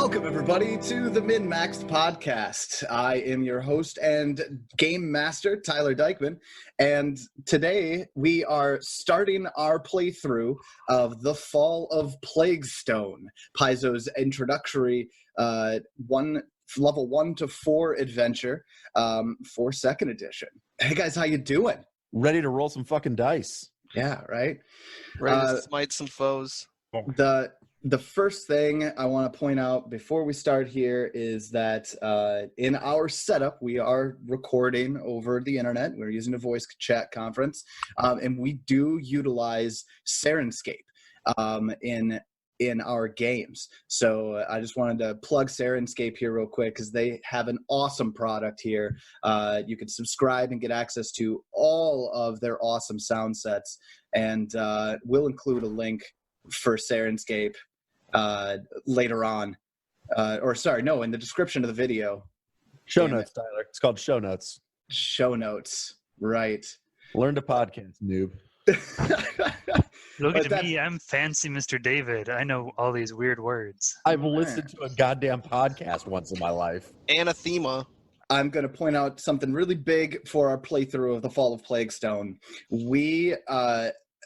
Welcome, everybody, to the MNmaxed podcast. I am your host and game master, Tyler Dykman, and today we are starting our playthrough of the Fall of Plaguestone, Paizo's introductory level 1 to 4 adventure for Second Edition. Hey, guys, how you doing? Ready to roll some fucking dice. Yeah, right? Ready to smite some foes. The first thing I want to point out before we start here is that in our setup, we are recording over the internet. We're using a voice chat conference, and we do utilize Syrinscape in our games. So I just wanted to plug Syrinscape here real quick because they have an awesome product here. You can subscribe and get access to all of their awesome sound sets, and we'll include a link for Syrinscape later on, in the description of the video. Show notes, Tyler. It's called show notes. Show notes, right? Learn to podcast, noob. Look at me, I'm fancy Mr. David. I know all these weird words. I've listened to a goddamn podcast once in my life. Anathema. I'm going to point out something really big for our playthrough of the Fall of Plaguestone. We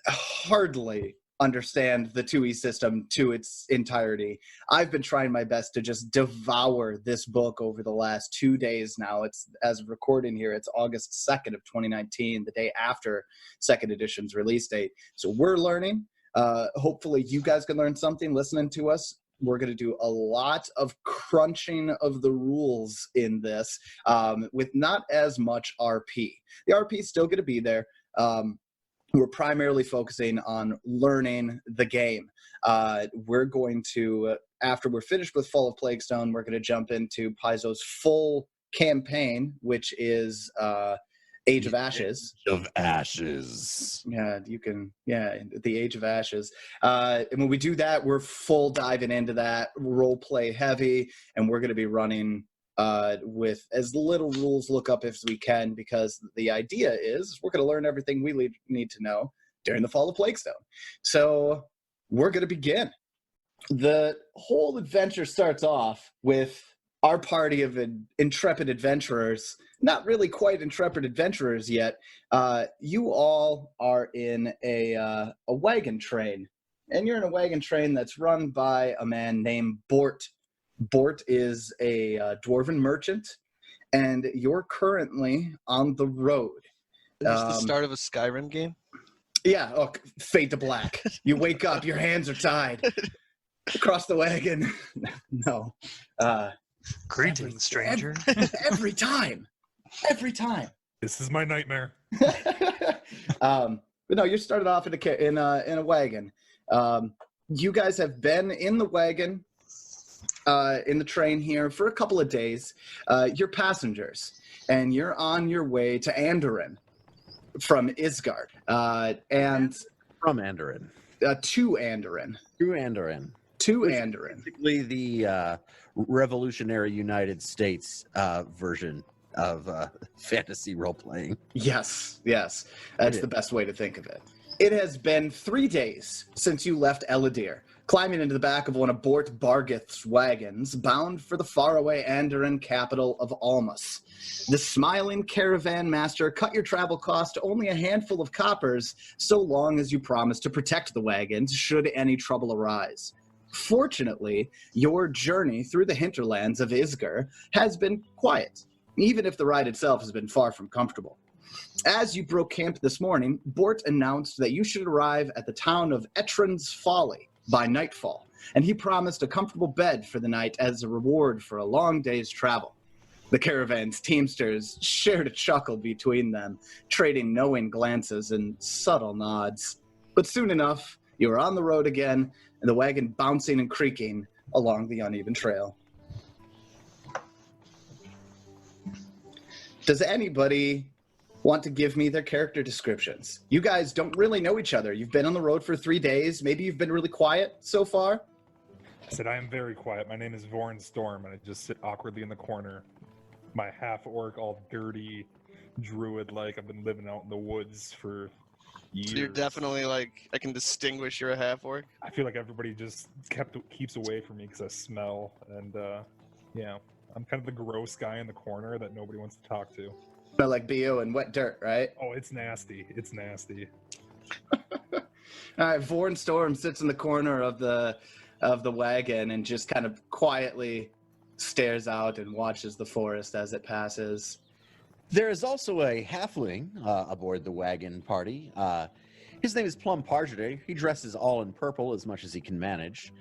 hardly understand the 2E system to its entirety. I've been trying my best to just devour this book over the last 2 days now. It's, as of recording here, it's August 2nd of 2019, the day after Second Edition's release date. So we're learning. Hopefully you guys can learn something listening to us. We're going to do a lot of crunching of the rules in this with not as much RP. The RP is still going to be there. We're primarily focusing on learning the game. We're going to, after we're finished with Fall of Plaguestone, we're going to jump into Paizo's full campaign, which is Age of Ashes. Of Ashes. Yeah, you can, the Age of Ashes. And when we do that, we're full diving into that, role play heavy, and we're going to be running with as little rules lookup as we can, because the idea is we're going to learn everything we need to know during the Fall of Plaguestone. So we're going to begin. The whole adventure starts off with our party of intrepid adventurers, not really quite intrepid adventurers yet. You all are in a wagon train, and you're in a wagon train that's run by a man named Bort. Bort is a dwarven merchant, and you're currently on the road. Is this the start of a Skyrim game? Yeah, fade to black. You wake up, your hands are tied. Across the wagon. No. Greetings, stranger. Every time. Every time. This is my nightmare. But no, you started off in a wagon. You guys have been in the wagon, in the train here for a couple of days. You're passengers, and you're on your way to Andoran from Isgard. And from Andoran. To Andoran. Through Andoran. To Andoran. Basically the revolutionary United States version of fantasy role-playing. Yes. That's the best way to think of it. It has been 3 days since you left Eladir, climbing into the back of one of Bort Bargith's wagons, bound for the faraway Andoran capital of Almas. The smiling caravan master cut your travel cost to only a handful of coppers, so long as you promised to protect the wagons should any trouble arise. Fortunately, your journey through the hinterlands of Isgard has been quiet, even if the ride itself has been far from comfortable. As you broke camp this morning, Bort announced that you should arrive at the town of Etrin's Folly by nightfall, and he promised a comfortable bed for the night as a reward for a long day's travel. The caravan's teamsters shared a chuckle between them, trading knowing glances and subtle nods. But soon enough, you were on the road again, and the wagon bouncing and creaking along the uneven trail. Does anybody want to give me their character descriptions? You guys don't really know each other. You've been on the road for 3 days. Maybe you've been really quiet so far. I said, I am very quiet. My name is Vorn Storm, and I just sit awkwardly in the corner. My half-orc, all dirty, druid-like. I've been living out in the woods for So you're Years. definitely like, I can distinguish you're a half-orc. I feel like everybody just keeps away from me because I smell, and yeah, I'm kind of the gross guy in the corner that nobody wants to talk to. Smell like BO and wet dirt, right? Oh, it's nasty. It's nasty. All right, Vorn Storm sits in the corner of the wagon and just kind of quietly stares out and watches the forest as it passes. There is also a halfling aboard the wagon party. His name is Plum Pargeday. He dresses all in purple as much as he can manage.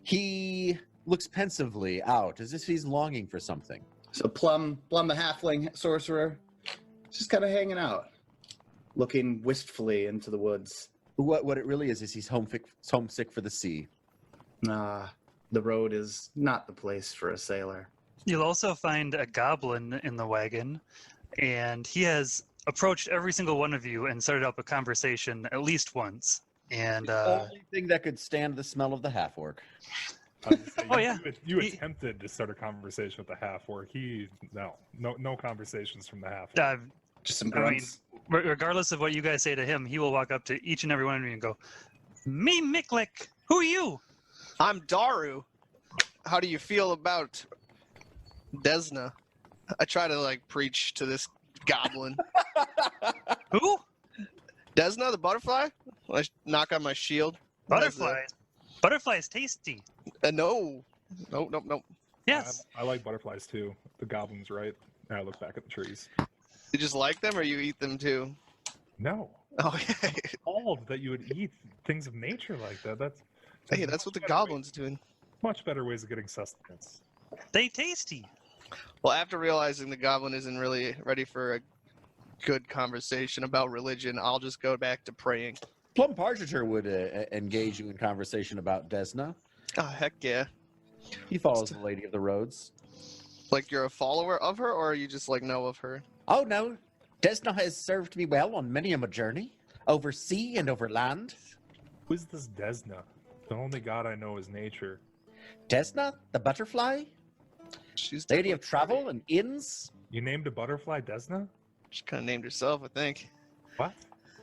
He looks pensively out as if he's longing for something. So Plum the halfling sorcerer, just kind of hanging out, looking wistfully into the woods. What it really is he's homesick for the sea. The road is not the place for a sailor. You'll also find a goblin in the wagon, and he has approached every single one of you and started up a conversation at least once. And The only thing that could stand the smell of the half-orc. I was gonna say, Oh, yeah. You He- attempted to start a conversation with the half-orc. No conversations from the half-orc. Just some I mean, grunts. regardless of what you guys say to him, he will walk up to each and every one of you and go, "Me Miklik, who are you?" I'm Daru. How do you feel about Desna? I try to like preach to this goblin. Who? Desna, the butterfly? I knock on my shield. Butterflies. Butterflies tasty. No. Nope. Yes. I like butterflies too. The goblin's right. And I look back at the trees. You just like them, or you eat them too? No. Oh, yeah. All that you would eat things of nature like that. Hey, that's what the goblin's doing. Much better ways of getting sustenance. They tasty. Well, after realizing the goblin isn't really ready for a good conversation about religion, I'll just go back to praying. Plum Pargeter would engage you in conversation about Desna. Oh, heck yeah. He follows the Lady of the Roads. Like, you're a follower of her, or you just, like, know of her? Oh, no. Desna has served me well on many a journey, over sea and over land. Who's this Desna? The only god I know is nature. Desna, the butterfly, She's lady of definitely travel pretty. and inns. You named a butterfly Desna? She kind of named herself, I think. What?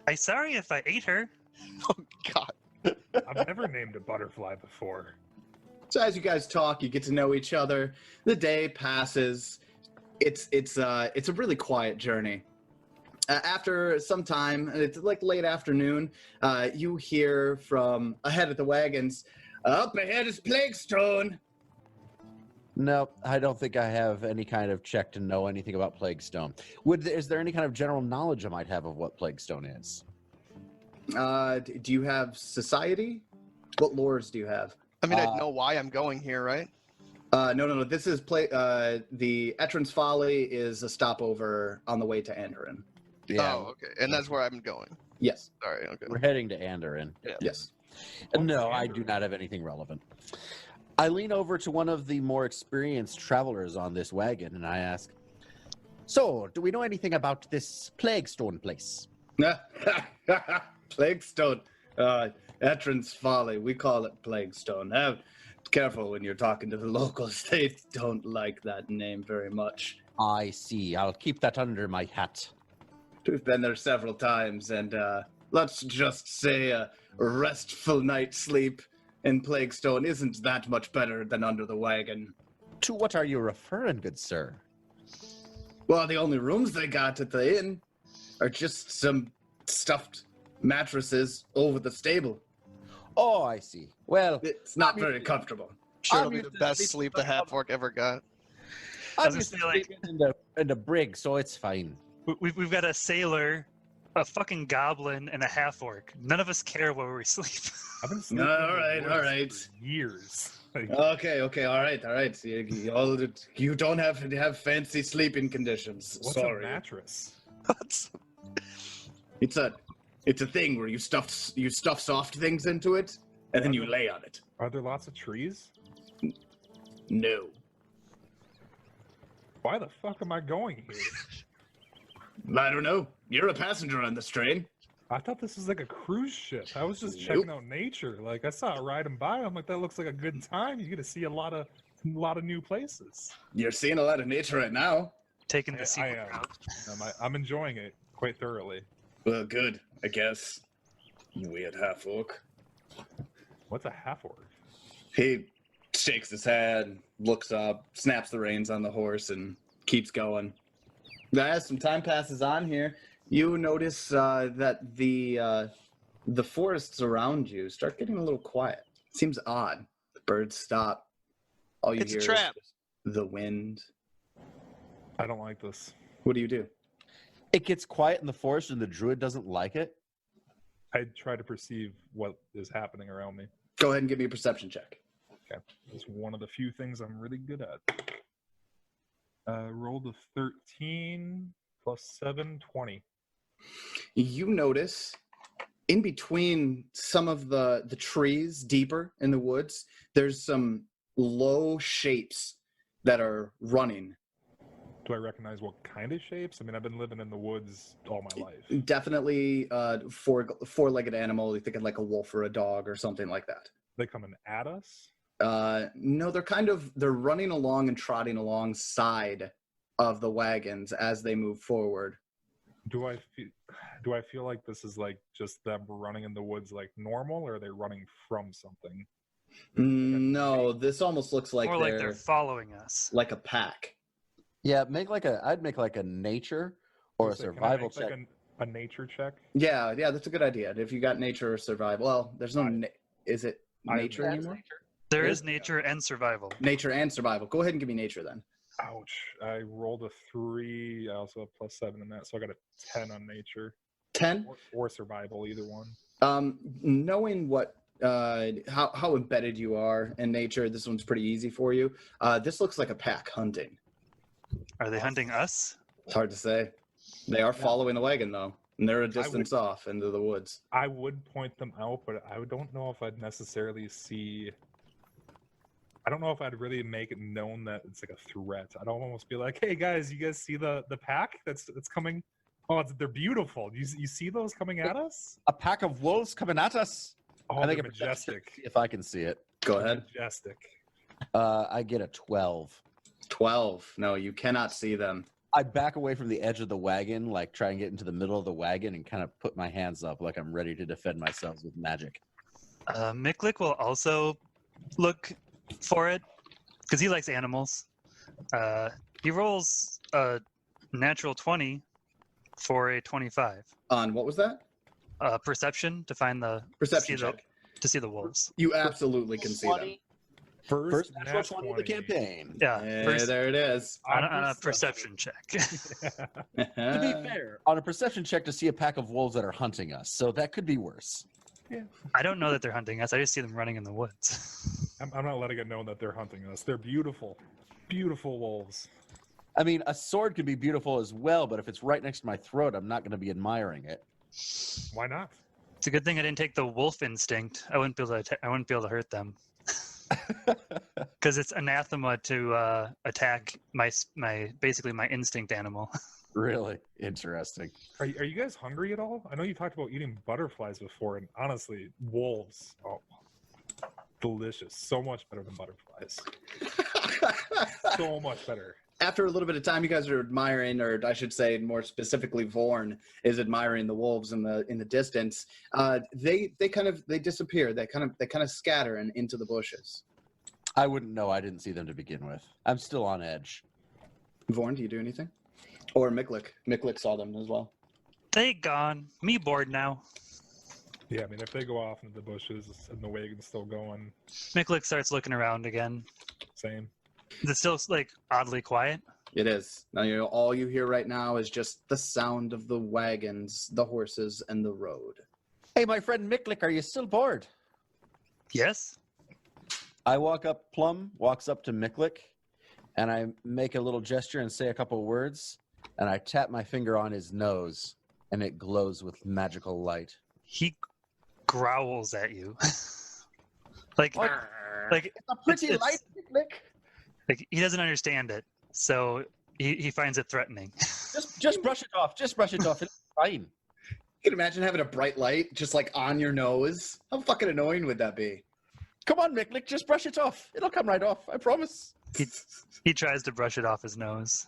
I'm sorry if I ate her. Oh, God. I've never named a butterfly before. So as you guys talk, you get to know each other. The day passes. It's a really quiet journey. After some time, it's like late afternoon, you hear from ahead of the wagons, "Up ahead is Plaguestone." No, I don't think I have any kind of check to know anything about Plaguestone. Is there any kind of general knowledge I might have of what Plaguestone is? Do you have society? What lores do you have? I mean, I know why I'm going here, right? No. This is the Etrin's Folly is a stopover on the way to Andoran. Yeah, Oh, okay. And that's where I'm going. Yes. Sorry, okay. we're heading to Andoran. Yes. No, I do not have anything relevant. I lean over to one of the more experienced travelers on this wagon and I ask, "So, do we know anything about this Plaguestone place?" Plaguestone. Etrin's Folly. We call it Plaguestone. Careful when you're talking to the locals. They don't like that name very much. I see. I'll keep that under my hat. We've been there several times, and let's just say a restful night's sleep in Plaguestone isn't that much better than under the wagon. To what are you referring, good sir? Well, the only rooms they got at the inn are just some stuffed mattresses over the stable. Oh, I see. Well, It's not very comfortable. Sure, I'm it'll be used the to best sleeping sleep the half-orc ever got. I was I'm gonna used to say, like- sleeping in the brig, so it's fine. We've got a sailor, a fucking goblin, and a half orc. None of us care where we sleep. I've been sleeping All in the right, woods all right. for years. Like, Okay, all right. You don't have to have fancy sleeping conditions. what's Sorry. a mattress? That's- It's a thing where you stuff soft things into it and then you lay on it. Are there lots of trees? No. Why the fuck am I going here? I don't know. You're a passenger on this train. I thought this was like a cruise ship. I was just Nope. checking out nature. Like I saw it riding by. I'm like, that looks like a good time. You get to see a lot of new places. You're seeing a lot of nature right now. Taking the I secret am. route. I'm enjoying it quite thoroughly. Well, good, I guess. Weird half-orc. What's a half-orc? He shakes his head, looks up, snaps the reins on the horse, and keeps going. As some time passes on here, you notice that the forests around you start getting a little quiet. Seems odd. The birds stop. All you It's a hear trap. is just the wind. I don't like this. What do? It gets quiet in the forest and the druid doesn't like it. I try to perceive what is happening around me. Go ahead and give me a perception check. Okay. It's one of the few things I'm really good at. Rolled a 13 plus 7, 20. You notice in between some of the trees deeper in the woods, there's some low shapes that are running. Do I recognize what kind of shapes? I mean, I've been living in the woods all my life. Definitely four-legged animal. You're thinking like a wolf or a dog or something like that. They coming at us? No, they're running along and trotting alongside of the wagons as they move forward. Do I feel like this is like just them running in the woods like normal, or are they running from something? No, this almost looks like More like they're following us. like a pack. Yeah, I'd make like a nature or a Just like, can I survival make, check. like a nature check? Yeah, that's a good idea. If you got nature or survival, well, there's no. Is it I- nature anymore? There There is nature and survival. Nature and survival. Go ahead and give me nature then. Ouch. I rolled a 3. I also have plus 7 in that, so I got a 10 on nature. 10. Or survival, either one. Knowing what how embedded you are in nature, this one's pretty easy for you. This looks like a pack hunting. Are they hunting us? It's hard to say. They are following the wagon though, and they're a distance off into the woods. I would point them out, but I don't know if I'd necessarily see... I don't know if I'd really make it known that it's like a threat. I'd almost be like, hey guys, you guys see the pack that's coming? Oh, they're beautiful. You see those coming at us? A pack of wolves coming at us. Oh, I they're think a perception check majestic. to see if I can see it. Go They're ahead. Majestic. I get a 12. 12. No, you cannot see them. I back away from the edge of the wagon, like try and get into the middle of the wagon and kind of put my hands up like I'm ready to defend myself with magic. Miklik will also look for it because he likes animals. He rolls a natural 20 for a 25. On what was that? Perception to find the Perception to see check. to see the wolves. You absolutely can see them. First nat natural 20 of the 20. campaign. Yeah, Yeah, there it is. on a perception check. To be fair, on a perception check to see a pack of wolves that are hunting us, so that could be worse. I don't know that they're hunting us. I just see them running in the woods. I'm not letting it known that they're hunting us. They're beautiful. Beautiful wolves. I mean, a sword could be beautiful as well, but if it's right next to my throat, I'm not going to be admiring it. Why not? It's a good thing I didn't take the wolf instinct. I wouldn't be able to hurt them. Because it's anathema to attack my basically my instinct animal. Really interesting. Are you guys hungry at all? I know you talked about eating butterflies before, and honestly, wolves, oh, delicious. So much better than butterflies. So much better. After a little bit of time, you guys are admiring, or I should say, more specifically, Vorn is admiring the wolves in the distance. They disappear. They kind of scatter into the bushes. I wouldn't know. I didn't see them to begin with. I'm still on edge. Vorn, do you do anything? Or Miklik? Miklik saw them as well. They gone. Me bored now. Yeah, I mean, if they go off into the bushes and the wagon's still going, Miklik starts looking around again. same. Is it still like oddly quiet? It is. Now all you hear right now is just the sound of the wagons, the horses, and the road. Hey, my friend Miklik, are you still bored? Yes. I walk up, Plum walks up to Miklik, and I make a little gesture and say a couple words, and I tap my finger on his nose, and it glows with magical light. He growls at you. like It's a pretty It's- light, Miklik. like he doesn't understand it, so he finds it threatening. Just brush it off. Just brush it off. It's fine. You can imagine having a bright light just like on your nose. How fucking annoying would that be? Come on, Miklik, just brush it off. It'll come right off. I promise. He tries to brush it off his nose.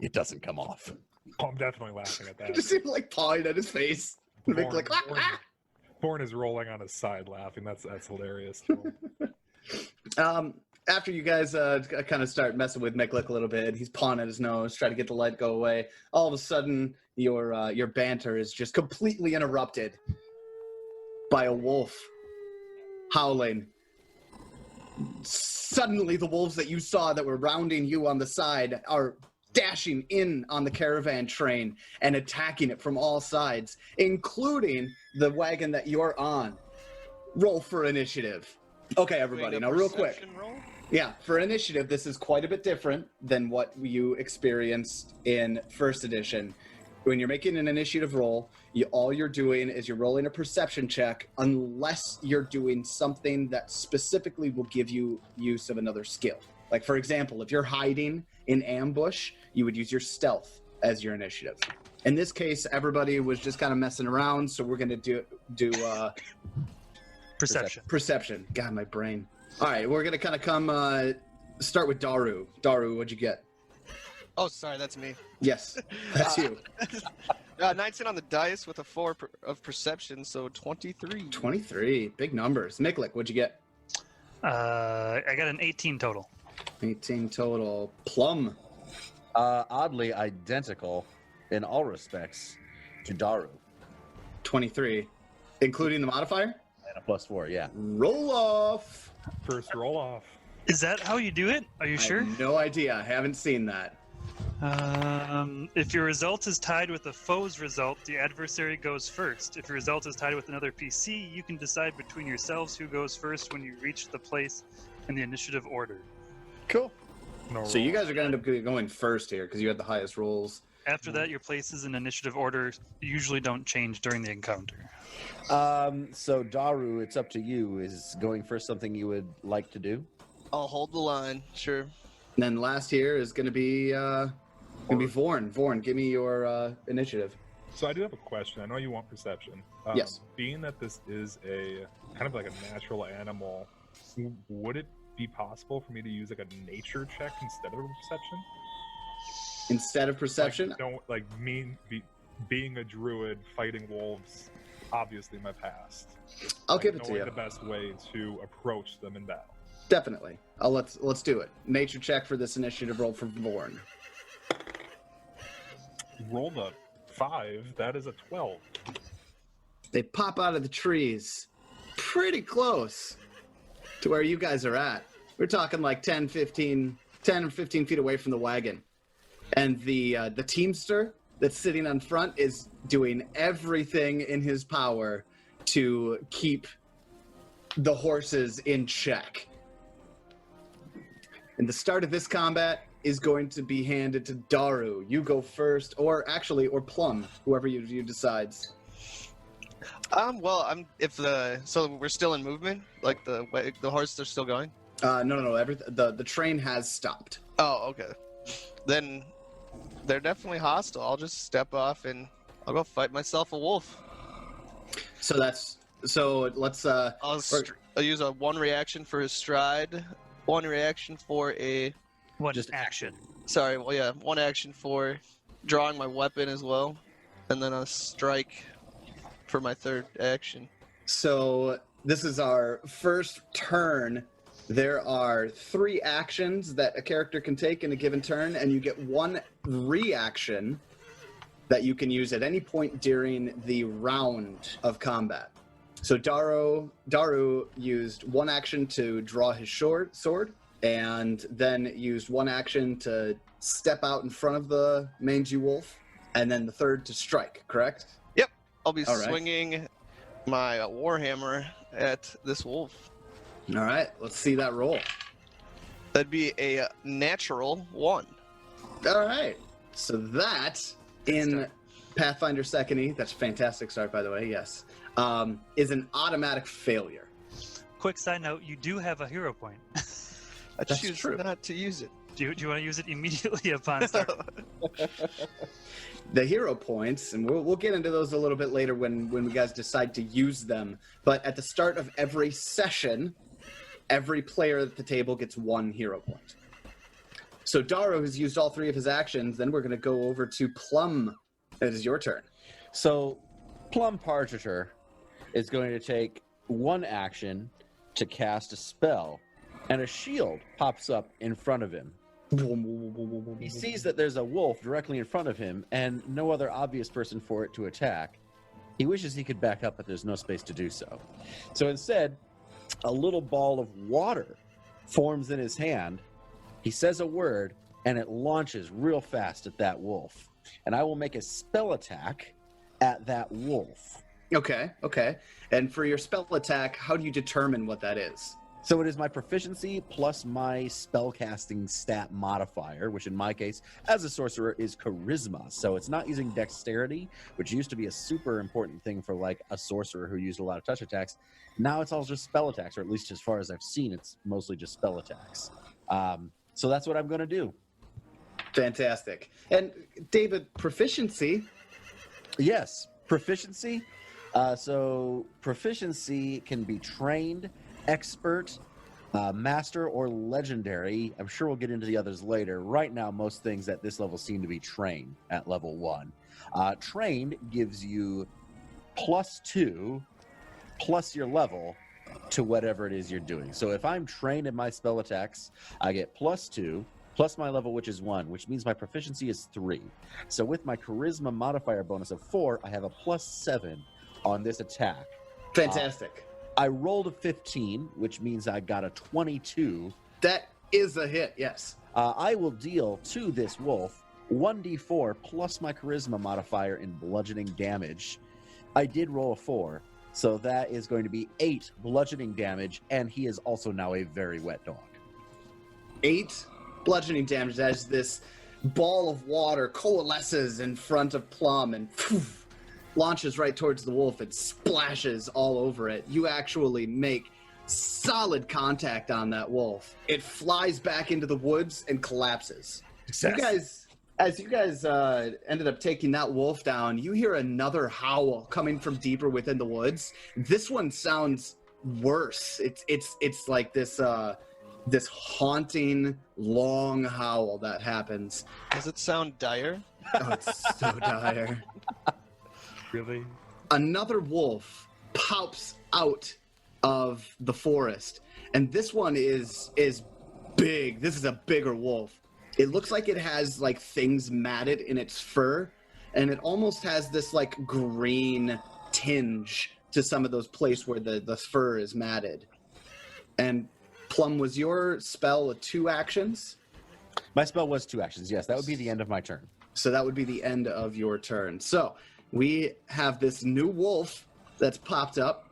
It doesn't come off. Oh, I'm definitely laughing at that. Just him like pawing at his face. Mick like, Born is rolling on his side laughing. That's hilarious. After you guys kind of start messing with Miklik a little bit, he's pawing at his nose, trying to get the light go away. All of a sudden, your banter is just completely interrupted by a wolf howling. Suddenly, the wolves that you saw that were rounding you on the side are dashing in on the caravan train and attacking it from all sides, including the wagon that you're on. Roll for initiative. Okay, everybody, now real quick. Roll? Yeah, for initiative, this is quite a bit different than what you experienced in First Edition. When you're making an initiative roll, all you're doing is you're rolling a perception check unless you're doing something that specifically will give you use of another skill. Like, for example, if you're hiding in ambush, you would use your stealth as your initiative. In this case, everybody was just kind of messing around, so we're going to do Perception. Perception. God, my brain. All right, we're going to kind of start with Daru. Daru, what'd you get? Oh, sorry, that's me. Yes, that's you. 19 on the dice with a 4 of perception, so 23. 23. Big numbers. Miklik, what'd you get? I got an 18 total. 18 total. Plum. Oddly identical in all respects to Daru. 23. Including the modifier? And a +4, yeah. Roll off. First roll off. Is that how you do it? Are you sure? I have no idea. I haven't seen that. If your result is tied with a foe's result, the adversary goes first. If your result is tied with another PC, you can decide between yourselves who goes first when you reach the place in the initiative order. Cool. No So you roll. guys are going to end up going first here because you had the highest rolls. After that, your places in initiative order usually don't change during the encounter. So Daru, it's up to you. Is going first something you would like to do? I'll hold the line, sure. And then last here is going to be Vorn. Vorn, give me your initiative. So I do have a question. I know you want perception. Yes. Being that this is a kind of like a natural animal, would it be possible for me to use like a nature check instead of a perception? Instead of perception? Like, don't like being a druid fighting wolves. Obviously, my past. I'll Like, give it to knowing you. the best way to approach them in battle. Definitely. Let's do it. Nature check for this initiative roll for Vorn. Rolled a 5. That is a 12. They pop out of the trees pretty close to where you guys are at. We're talking like 10 or 15 feet away from the wagon. And the teamster that's sitting on front is doing everything in his power to keep the horses in check. And the start of this combat is going to be handed to Daru. You go first, or Plum, whoever you decides. Well, so we're still in movement, like the horses are still going. No. The train has stopped. Oh, okay. Then they're definitely hostile. I'll just step off and I'll go fight myself a wolf. Let's. I'll use a 1 reaction for his stride, 1 reaction for a. One Just action. Sorry, well, yeah, 1 action for drawing my weapon as well, and then a strike for my 3rd action. So this is our first turn. There are 3 actions that a character can take in a given turn, and you get 1 reaction that you can use at any point during the round of combat. So Daru used 1 action to draw his sword, and then used 1 action to step out in front of the mangy wolf, and then the 3rd to strike, correct? Yep, I'll be All right. swinging my warhammer at this wolf. All right, let's see that roll. That'd be a natural 1. All right, so that in start. Pathfinder Second Edition, that's a fantastic start, by the way, yes, is an automatic failure. Quick side note, you do have a hero point. I That's choose true. not to use it. Do you want to use it immediately upon start? The hero points, and we'll get into those a little bit later when we guys decide to use them, but at the start of every session, every player at the table gets 1 hero point. So Daru has used all 3 of his actions. Then we're going to go over to Plum. It is your turn. So, Plum Pargeter is going to take 1 action to cast a spell, and a shield pops up in front of him. He sees that there's a wolf directly in front of him, and no other obvious person for it to attack. He wishes he could back up, but there's no space to do so. So instead, a little ball of water forms in his hand. He says a word, and it launches real fast at that wolf. And I will make a spell attack at that wolf. Okay. And for your spell attack, how do you determine what that is? So it is my proficiency plus my spellcasting stat modifier, which in my case, as a sorcerer, is charisma. So it's not using dexterity, which used to be a super important thing for like a sorcerer who used a lot of touch attacks. Now it's all just spell attacks, or at least as far as I've seen, it's mostly just spell attacks. So that's what I'm going to do. Fantastic. And David, proficiency? Yes, proficiency. So proficiency can be trained, expert, master, or legendary. I'm sure we'll get into the others later. Right now, most things at this level seem to be trained at level 1. Trained gives you +2 plus your level to whatever it is you're doing. So if I'm trained in my spell attacks, I get +2 plus my level, which is 1, which means my proficiency is 3. So with my charisma modifier bonus of 4, I have a +7 on this attack. Fantastic. I rolled a 15, which means I got a 22. That is a hit, yes. I will deal to this wolf 1d4 plus my charisma modifier in bludgeoning damage. I did roll a 4, so that is going to be 8 bludgeoning damage, and he is also now a very wet dog. 8 bludgeoning damage as this ball of water coalesces in front of Plum and launches right towards the wolf. It splashes all over it. You actually make solid contact on that wolf. It flies back into the woods and collapses. Success. You guys ended up taking that wolf down, you hear another howl coming from deeper within the woods. This one sounds worse. It's like this this haunting long howl that happens. Does it sound dire? Oh, it's so dire. Really? Another wolf pops out of the forest, and this one is big. This is a bigger wolf. It looks like it has like things matted in its fur, and it almost has this like green tinge to some of those places where the fur is matted. And Plum, was your spell 2 actions? My spell was 2 actions, yes. That would be the end of my turn. So that would be the end of your turn. So we have this new wolf that's popped up.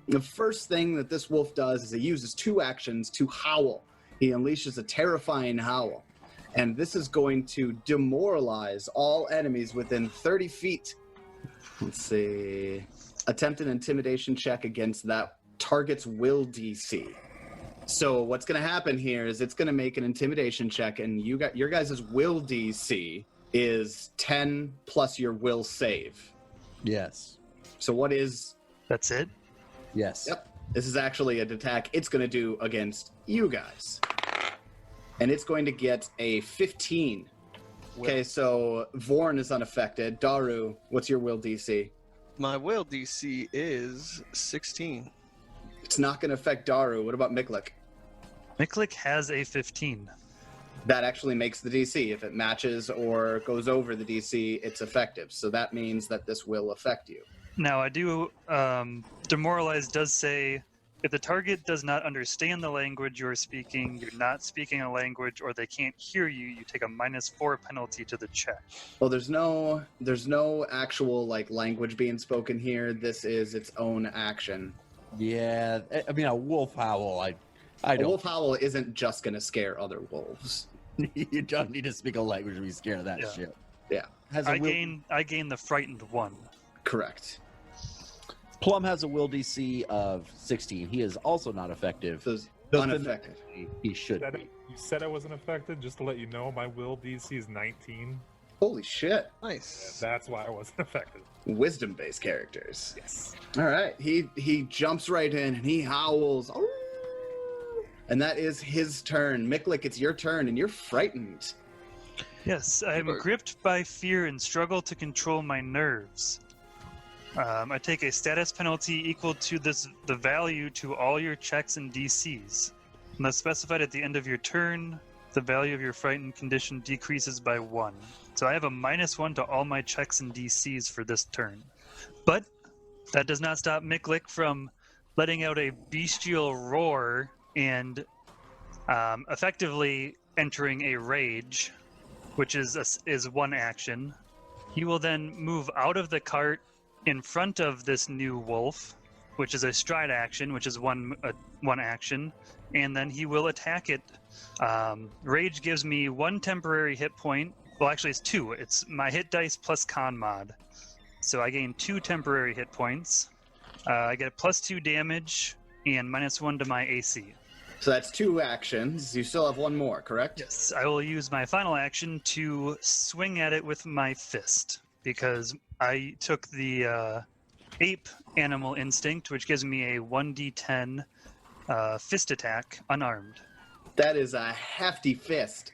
The first thing that this wolf does is he uses 2 actions to howl. He unleashes a terrifying howl. And this is going to demoralize all enemies within 30 feet. Let's see. Attempt an intimidation check against that target's will DC. So what's going to happen here is it's going to make an intimidation check, and you got your guys' will DC is 10 plus your will save. Yes. So what is... That's it? Yes. Yep. This is actually an attack it's going to do against you guys. And it's going to get a 15. Okay, so Vorn is unaffected. Daru, what's your will DC? My will DC is 16. It's not going to affect Daru. What about Miklik? Miklik has a 15. That actually makes the DC. If it matches or goes over the DC, it's effective. So that means that this will affect you. Now, I do... Demoralize does say, if the target does not understand the language you're speaking, you're not speaking a language, or they can't hear you, you take a -4 penalty to the check. Well, there's no actual like language being spoken here. This is its own action. Yeah, I mean, a wolf howl, I A don't... wolf howl isn't just going to scare other wolves. You don't need to speak a language to be scared of that Yeah. shit. Yeah. Has I a will... gain the frightened 1. Correct. Plum has a will DC of 16. He is also not effective. Those But unaffected. He should be. You said I wasn't affected. Just to let you know, my will DC is 19. Holy shit. Nice. That's why I wasn't affected. Wisdom-based characters. Yes. All right. He jumps right in and he howls. "Arr!" And that is his turn. Miklik, it's your turn, and you're frightened. Yes, I'm gripped by fear and struggle to control my nerves. I take a status penalty equal to the value to all your checks and DCs. Unless specified at the end of your turn, the value of your frightened condition decreases by 1. So I have a -1 to all my checks and DCs for this turn. But that does not stop Miklik from letting out a bestial roar and effectively entering a rage, which is one action. He will then move out of the cart in front of this new wolf, which is a stride action, which is one action, and then he will attack it. Rage gives me 1 temporary hit point. Well, actually, it's 2. It's my hit dice plus con mod. So I gain 2 temporary hit points. I get a +2 damage and -1 to my AC. So that's 2 actions. You still have 1 more, correct? Yes, I will use my final action to swing at it with my fist, because I took the ape animal instinct, which gives me a 1d10 fist attack unarmed. That is a hefty fist.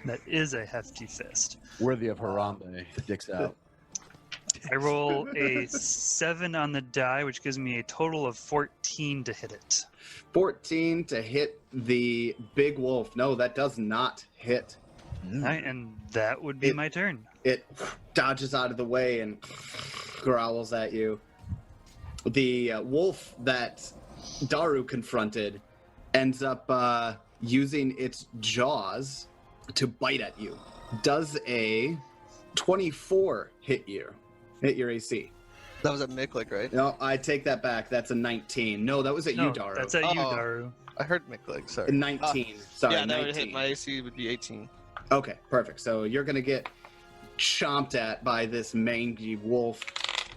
That is a hefty fist. Worthy of Harambe. Dicks out. I roll a 7 on the die, which gives me a total of 14 to hit it. 14 to hit the big wolf. No, that does not hit. All right, and that would be my turn. It dodges out of the way and growls at you. The wolf that Daru confronted ends up using its jaws to bite at you. Does a 24 hit your AC? That was at Miklik, right? No, I take that back. That's a 19. No, that was at you, Daru. That's at you, Daru. I heard Miklik, sorry. 19. Sorry, yeah, that 19. would hit. My AC would be 18. Okay, perfect. So you're going to get chomped at by this mangy wolf,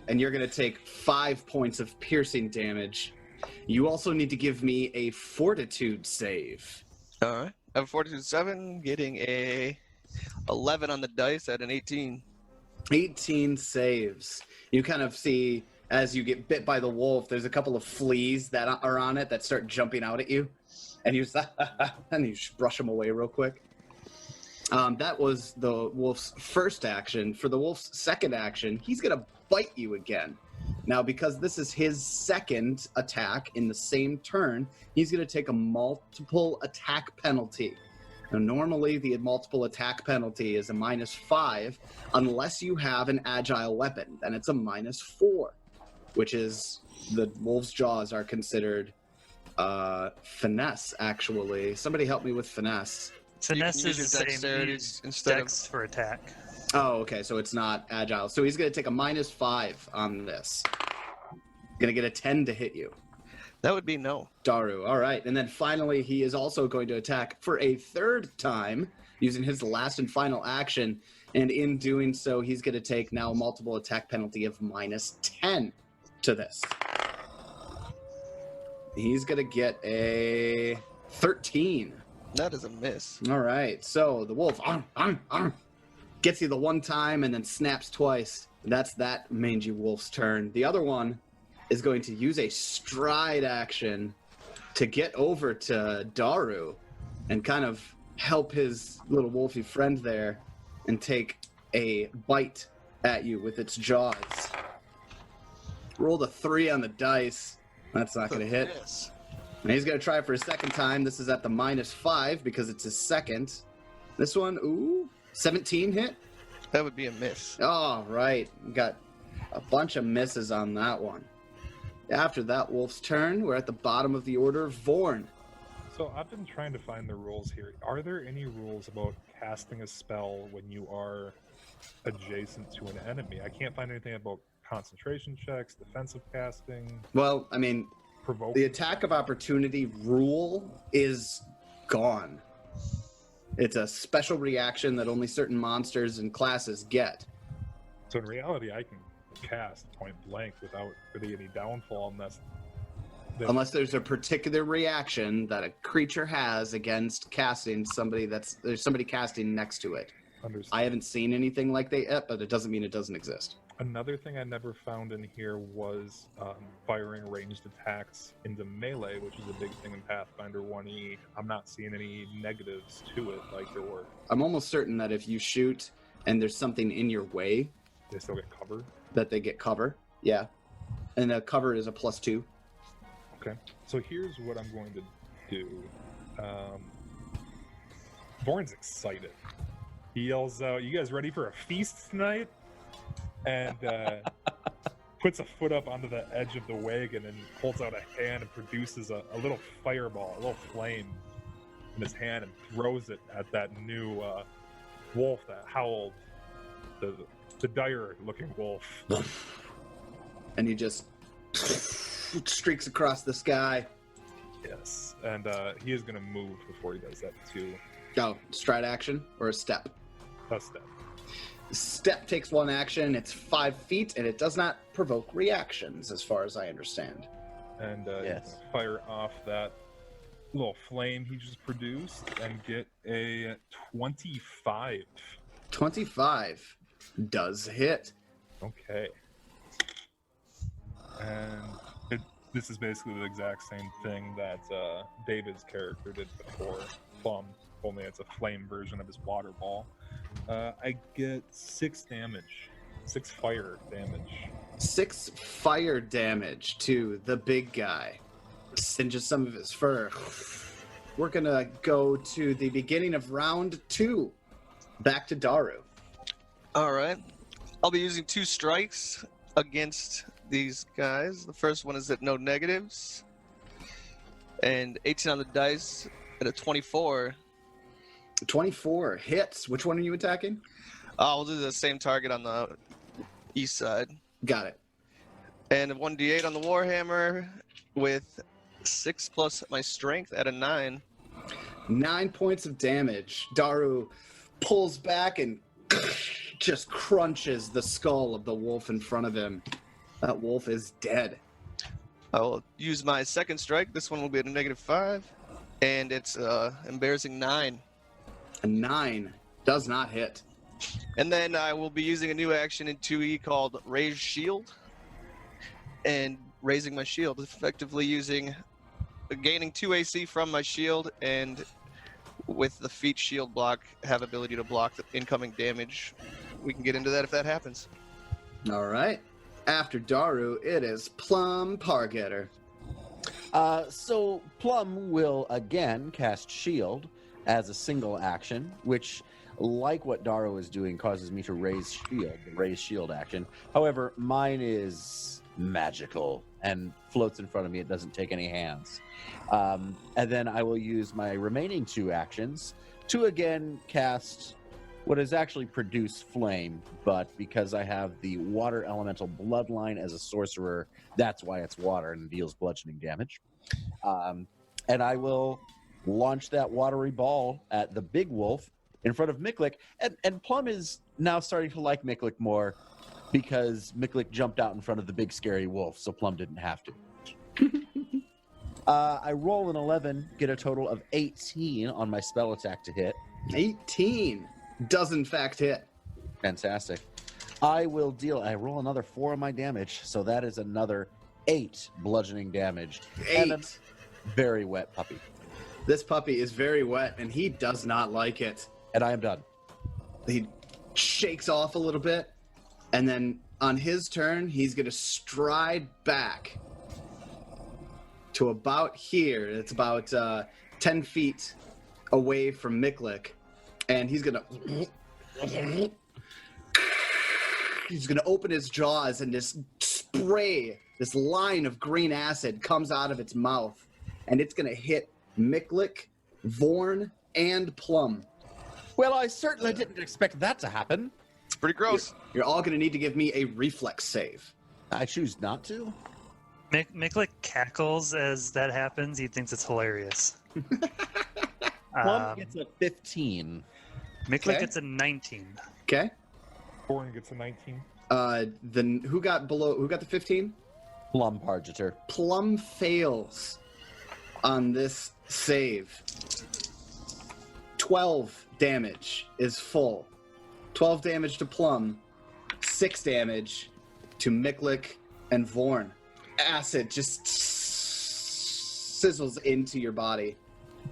and you're going to take 5 points of piercing damage. You also need to give me a fortitude save. All right. I have a fortitude 7, getting a 11 on the dice at an 18. 18 saves. You kind of see, as you get bit by the wolf, there's a couple of fleas that are on it that start jumping out at you. And you just brush them away real quick. That was the wolf's first action. For the wolf's second action, he's going to bite you again. Now, because this is his second attack in the same turn, he's going to take a multiple attack penalty. Now, normally, the multiple attack penalty is a -5, unless you have an agile weapon. Then it's a -4, which is the wolf's jaws are considered finesse, actually. Somebody help me with finesse. Finesse use is your the same. dexterity Use instead of- dex for attack. Oh, okay, so it's not agile. So he's going to take a -5 on this. Going to get a 10 to hit you. That would be no. Daru, all right. And then finally, he is also going to attack for a third time using his last and final action. And in doing so, he's going to take now a multiple attack penalty of -10 to this. He's going to get a 13. That is a miss. All right. So the wolf gets you the one time and then snaps twice. That's that mangy wolf's turn. The other one is going to use a stride action to get over to Daru and kind of help his little wolfy friend there and take a bite at you with its jaws. Rolled a 3 on the dice. That's not going to hit. Yes. And he's going to try for a second time. This is at the -5 because it's his second. This one, ooh, 17 hit. That would be a miss. Oh, right. Got a bunch of misses on that one. After that wolf's turn, we're at the bottom of the order. Vorn. So I've been trying to find the rules here. Are there any rules about casting a spell when you are adjacent to an enemy? I can't find anything about concentration checks, defensive casting, Well, I mean, provoking. the attack of opportunity rule is gone. It's a special reaction that only certain monsters and classes get. So in reality, I can cast point blank without really any downfall Unless there's a particular reaction that a creature has against casting there's somebody casting next to it. I haven't seen anything like that yet, but it doesn't mean it doesn't exist. Another thing I never found in here was firing ranged attacks into melee, which is a big thing in Pathfinder 1E. I'm not seeing any negatives to it like there were. I'm almost certain that if you shoot and there's something in your way, They still get covered. that they get cover. Yeah. And the cover is a +2. Okay. So here's what I'm going to do. Vorn's excited. He yells out, "You guys ready for a feast tonight?" And puts a foot up onto the edge of the wagon and holds out a hand and produces a little fireball, a little flame in his hand, and throws it at that new wolf that howled, the dire-looking wolf. And he just streaks across the sky. Yes, and he is going to move before he does that too. Oh, stride action or a step? A step. Step takes 1 action. It's 5 feet, and it does not provoke reactions, as far as I understand. And Yes. fire off that little flame he just produced and get a 25. 25 does hit. Okay. And this is basically the exact same thing that David's character did before, Plum, only it's a flame version of his water ball. I get 6 damage. 6 fire damage. 6 fire damage to the big guy. Singes some of his fur. We're gonna go to the beginning of round 2. Back to Daru. All right. I'll be using 2 strikes against these guys. The first one is at no negatives. And 18 on the dice at a 24. 24 hits. Which one are you attacking? I'll do the same target on the east side. Got it. And a 1d8 on the Warhammer with 6 plus my strength at a 9. 9 points of damage. Daru pulls back and just crunches the skull of the wolf in front of him. That wolf is dead. I will use my second strike. This one will be at a -5. And it's embarrassing 9. A 9 does not hit. And then I will be using a new action in 2E called Raise Shield. And raising my shield, effectively gaining 2 AC from my shield, and with the feat shield block, have ability to block the incoming damage. We can get into that if that happens. All right. After Daru, it is Plum Pargetter. So Plum will again cast Shield as a single action, which, like what Daru is doing, causes me to raise shield action. However, mine is magical and floats in front of me. It doesn't take any hands. And then I will use my remaining 2 actions to again cast what is actually produce flame, but because I have the water elemental bloodline as a sorcerer, that's why it's water and deals bludgeoning damage. And I will launch that watery ball at the big wolf in front of Miklik. And Plum is now starting to like Miklik more because Miklik jumped out in front of the big scary wolf, so Plum didn't have to. I roll an 11, get a total of 18 on my spell attack to hit. 18 does in fact hit. Fantastic. I roll another 4 on my damage, so that is another 8 bludgeoning damage. 8. And a very wet puppy. This puppy is very wet, and he does not like it. And I am done. He shakes off a little bit, and then on his turn, he's going to stride back to about here. It's about 10 feet away from Miklik, and he's going to open his jaws, and this spray, this line of green acid comes out of its mouth, and it's going to hit Miklik, Vorn, and Plum. Well, I certainly didn't expect that to happen. It's pretty gross. You're all going to need to give me a reflex save. I choose not to. Miklik cackles as that happens. He thinks it's hilarious. Plum gets a 15. Miklik Okay. gets a 19. Okay. Vorn gets a 19. Then who got the 15? Plum Pargeter. Plum fails on this save. 12 damage is full. 12 damage to Plum. 6 damage to Miklik and Vorn. Acid just sizzles into your body.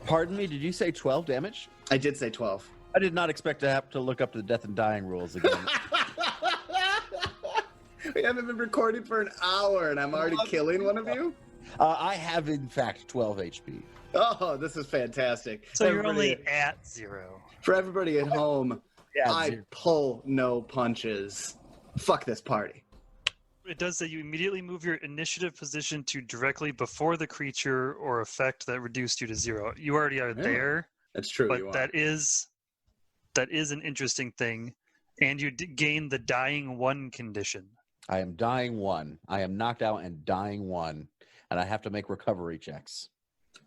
Pardon me, did you say 12 damage? I did say 12. I did not expect to have to look up the death and dying rules again. We haven't been recording for an hour and I'm already killing one of you? I have, in fact, 12 HP. Oh, this is fantastic. So you're Everybody- only at 0. For everybody at home, Yeah, I zero. pull no punches. Fuck this party. It does say you immediately move your initiative position to directly before the creature or effect that reduced you to 0. You already are there, That's true. but you are. that is an interesting thing, and you gain the dying 1 condition. I am dying 1. I am knocked out and dying 1, and I have to make recovery checks.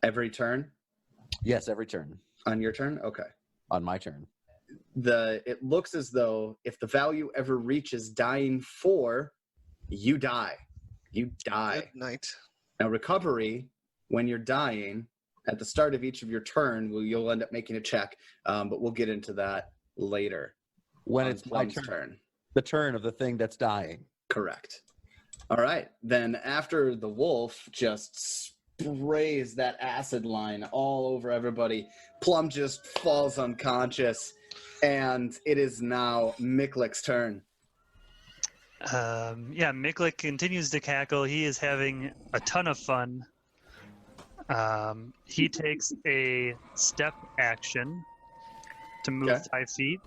Every turn? Yes, every turn. On your turn? Okay. On my turn. It looks as though if the value ever reaches dying 4, you die. You die. Good night. Now, recovery, when you're dying, at the start of each of your turn, you'll end up making a check, but we'll get into that later. When on it's my Plum's turn. The turn of the thing that's dying. Correct. All right. Then after the wolf just sprays that acid line all over everybody, Plum just falls unconscious, and it is now Miklik's turn. Miklik continues to cackle. He is having a ton of fun. He takes a step action to move Okay. 5 feet.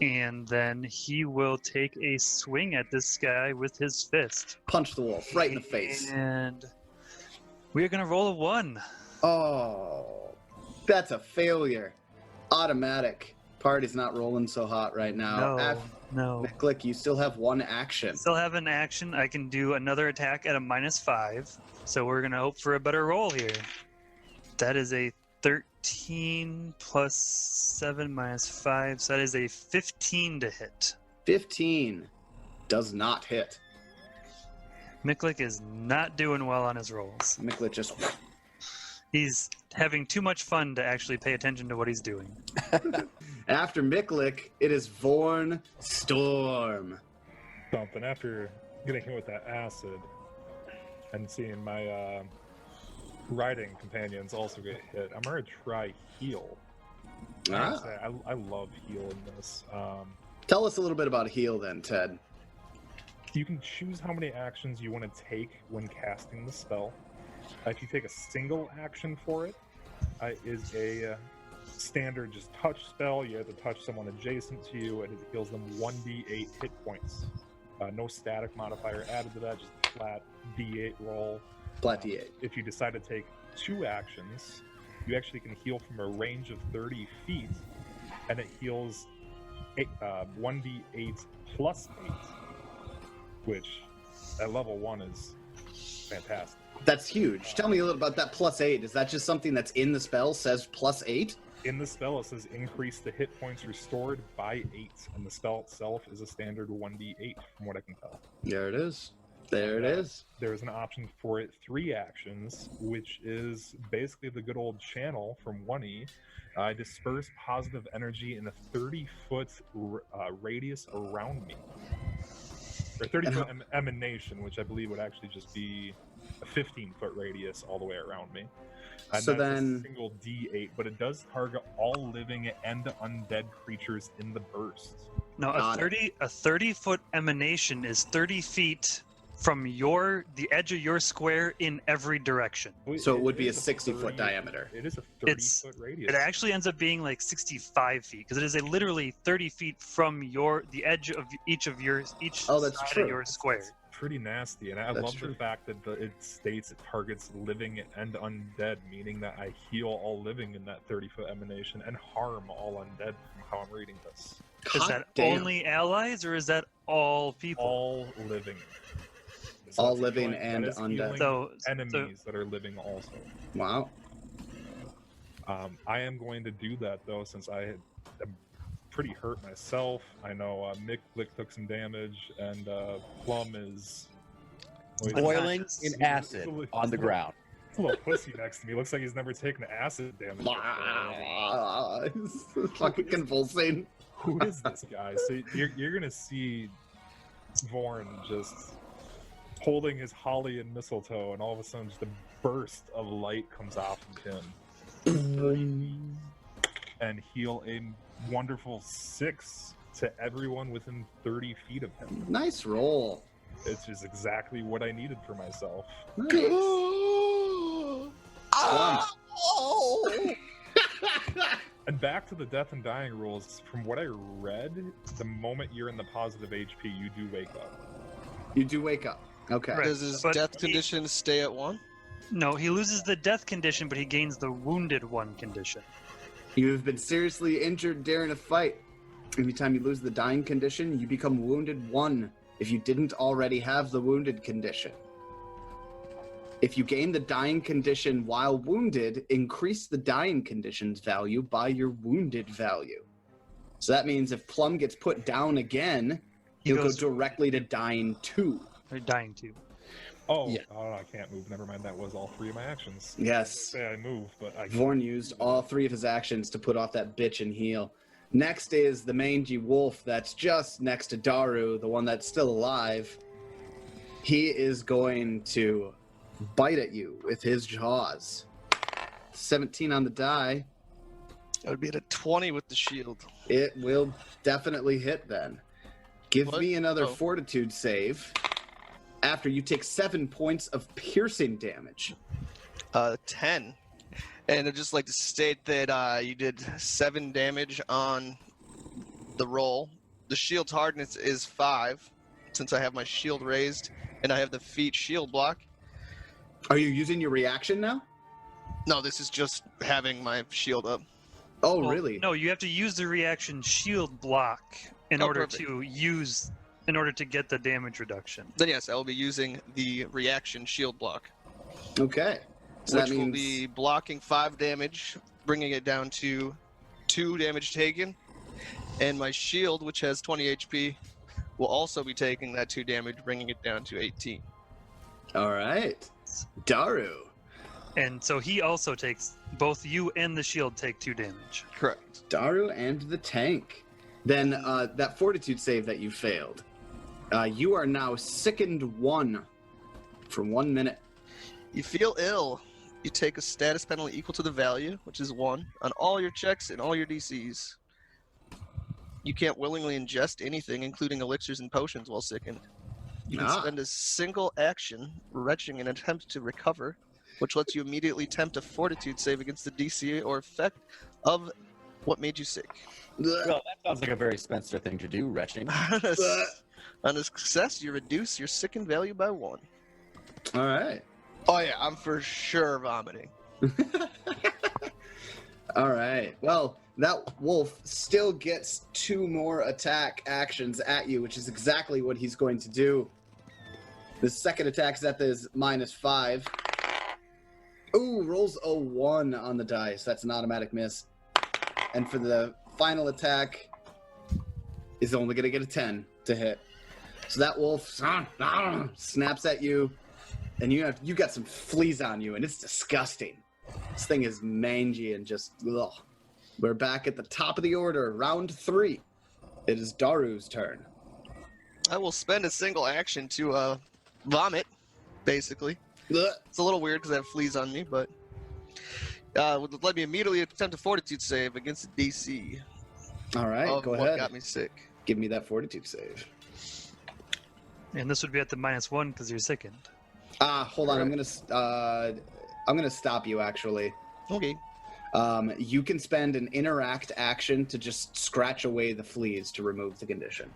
And then he will take a swing at this guy with his fist. Punch the wolf right in the face. And we're going to roll a 1. Oh, that's a failure. Automatic. Party's not rolling so hot right now. No. Miklik, you still have 1 action. Still have an action. I can do another attack at a -5. So we're going to hope for a better roll here. That is a 13 plus 7 minus 5. So that is a 15 to hit. 15 does not hit. Miklik is not doing well on his rolls. Miklik just... He's having too much fun to actually pay attention to what he's doing. After Miklik, it is Vorn Storm. Something after getting hit with that acid and seeing my riding companions also get hit, I'm gonna try heal. I love heal in this. Tell us a little bit about heal then, Ted. You can choose how many actions you want to take when casting the spell. If you take a single action for it, is a standard just touch spell. You have to touch someone adjacent to you, and it heals them 1d8 hit points. No static modifier added to that, just flat d8 roll. Flat D8. If you decide to take 2 actions, you actually can heal from a range of 30 feet, and it heals 1d8 plus 8, which at level 1 is fantastic. That's huge. Tell me a little about that +8. Is that just something that's in the spell, says +8? In the spell, it says increase the hit points restored by 8, and the spell itself is a standard 1d8, from what I can tell. There it is. There it is. There's an option for it 3 actions, which is basically the good old channel from 1e. Disperse positive energy in a 30-foot radius around me. Or 30-foot emanation, which I believe would actually just be a 15-foot radius all the way around me. And So that's then- a single D8, but it does target all living and undead creatures in the burst. No, Got a 30-foot emanation is 30 feet from the edge of your square in every direction. So it would be a is 60-foot diameter. It is a It's- 30-foot radius. It actually ends up being like 65 feet because it is literally 30 feet from the edge of each Oh, that's side true. of your square. It's pretty nasty, and I That's love true. the fact that it states it targets living and undead, meaning that I heal all living in that 30-foot emanation and harm all undead from how I'm reading this. Is Hot that damn. only allies or is that all people? All living. All that's living healing- and that is undead. healing So- enemies that are living also. Wow. I am going to do that though, since am pretty hurt myself. I know Miklik took some damage, and Plum is Boiling Unconscious. in acid on the ground. It's a little pussy next to me. Looks like he's never taken acid damage before. Fucking convulsing. Who is this guy? So you're gonna see Vorn just holding his holly and mistletoe, and all of a sudden, just a burst of light comes off of him, and heal a wonderful 6 to everyone within 30 feet of him. Nice roll. It's just exactly what I needed for myself. Nice. And back to the death and dying rules. From what I read, the moment you're in the positive HP, you do wake up. You do wake up. Okay. Right. Does his But death he- condition stay at 1? No, he loses the death condition, but he gains the wounded one condition. You have been seriously injured during a fight. Every time you lose the dying condition, you become wounded 1 if you didn't already have the wounded condition. If you gain the dying condition while wounded, increase the dying condition's value by your wounded value. So that means if Plum gets put down again, He he'll goes go directly to dying 2. or dying too. Oh, Yeah. oh, I can't move. Never mind. That was all 3 of my actions. Yes. Say I move, but I can't. Vorn used all 3 of his actions to put off that bitch and heal. Next is the mangy wolf that's just next to Daru, the one that's still alive. He is going to bite at you with his jaws. 17 on the die. That would be at a 20 with the shield. It will definitely hit then. Give What? me another Oh. fortitude save after you take 7 points of piercing damage. 10. And I'd just like to state that you did 7 damage on the roll. The shield's hardness is 5, since I have my shield raised, and I have the feat shield block. Are you using your reaction now? No, this is just having my shield up. Oh, Well, really? No, you have to use the reaction shield block in Oh, order perfect. to get the damage reduction. Then yes, I will be using the reaction shield block, Okay. So which that will means be blocking 5 damage, bringing it down to 2 damage taken. And my shield, which has 20 HP, will also be taking that 2 damage, bringing it down to 18. all right. Daru. And so he also takes, both you and the shield take 2 damage. Correct. Daru and the tank. Then that fortitude save that you failed. You are now sickened 1 for 1 minute. You feel ill. You take a status penalty equal to the value, which is 1, on all your checks and all your DCs. You can't willingly ingest anything, including elixirs and potions, while sickened. You can spend a single action retching an attempt to recover, which lets you immediately attempt a fortitude save against the DC or effect of what made you sick. Well, that sounds like a very Spencer thing to do, retching. On a success, you reduce your sickened value by 1. All right. Oh yeah, I'm for sure vomiting. All right. Well, that wolf still gets 2 more attack actions at you, which is exactly what he's going to do. The second attack is at this -5. Ooh, rolls a 1 on the dice. That's an automatic miss. And for the final attack, is only going to get a 10 to hit. So that wolf snaps at you, and you got some fleas on you, and it's disgusting. This thing is mangy and just ugh. We're back at the top of the order, round 3. It is Daru's turn. I will spend a single action to vomit, basically. Ugh. It's a little weird because I have fleas on me, but would let me immediately attempt a fortitude save against the DC All right, of go what ahead. got me sick. Give me that fortitude save. And this would be at the -1 because you're sickened. Hold on. I'm gonna stop you. Actually, Okay. you can spend an interact action to just scratch away the fleas to remove the condition.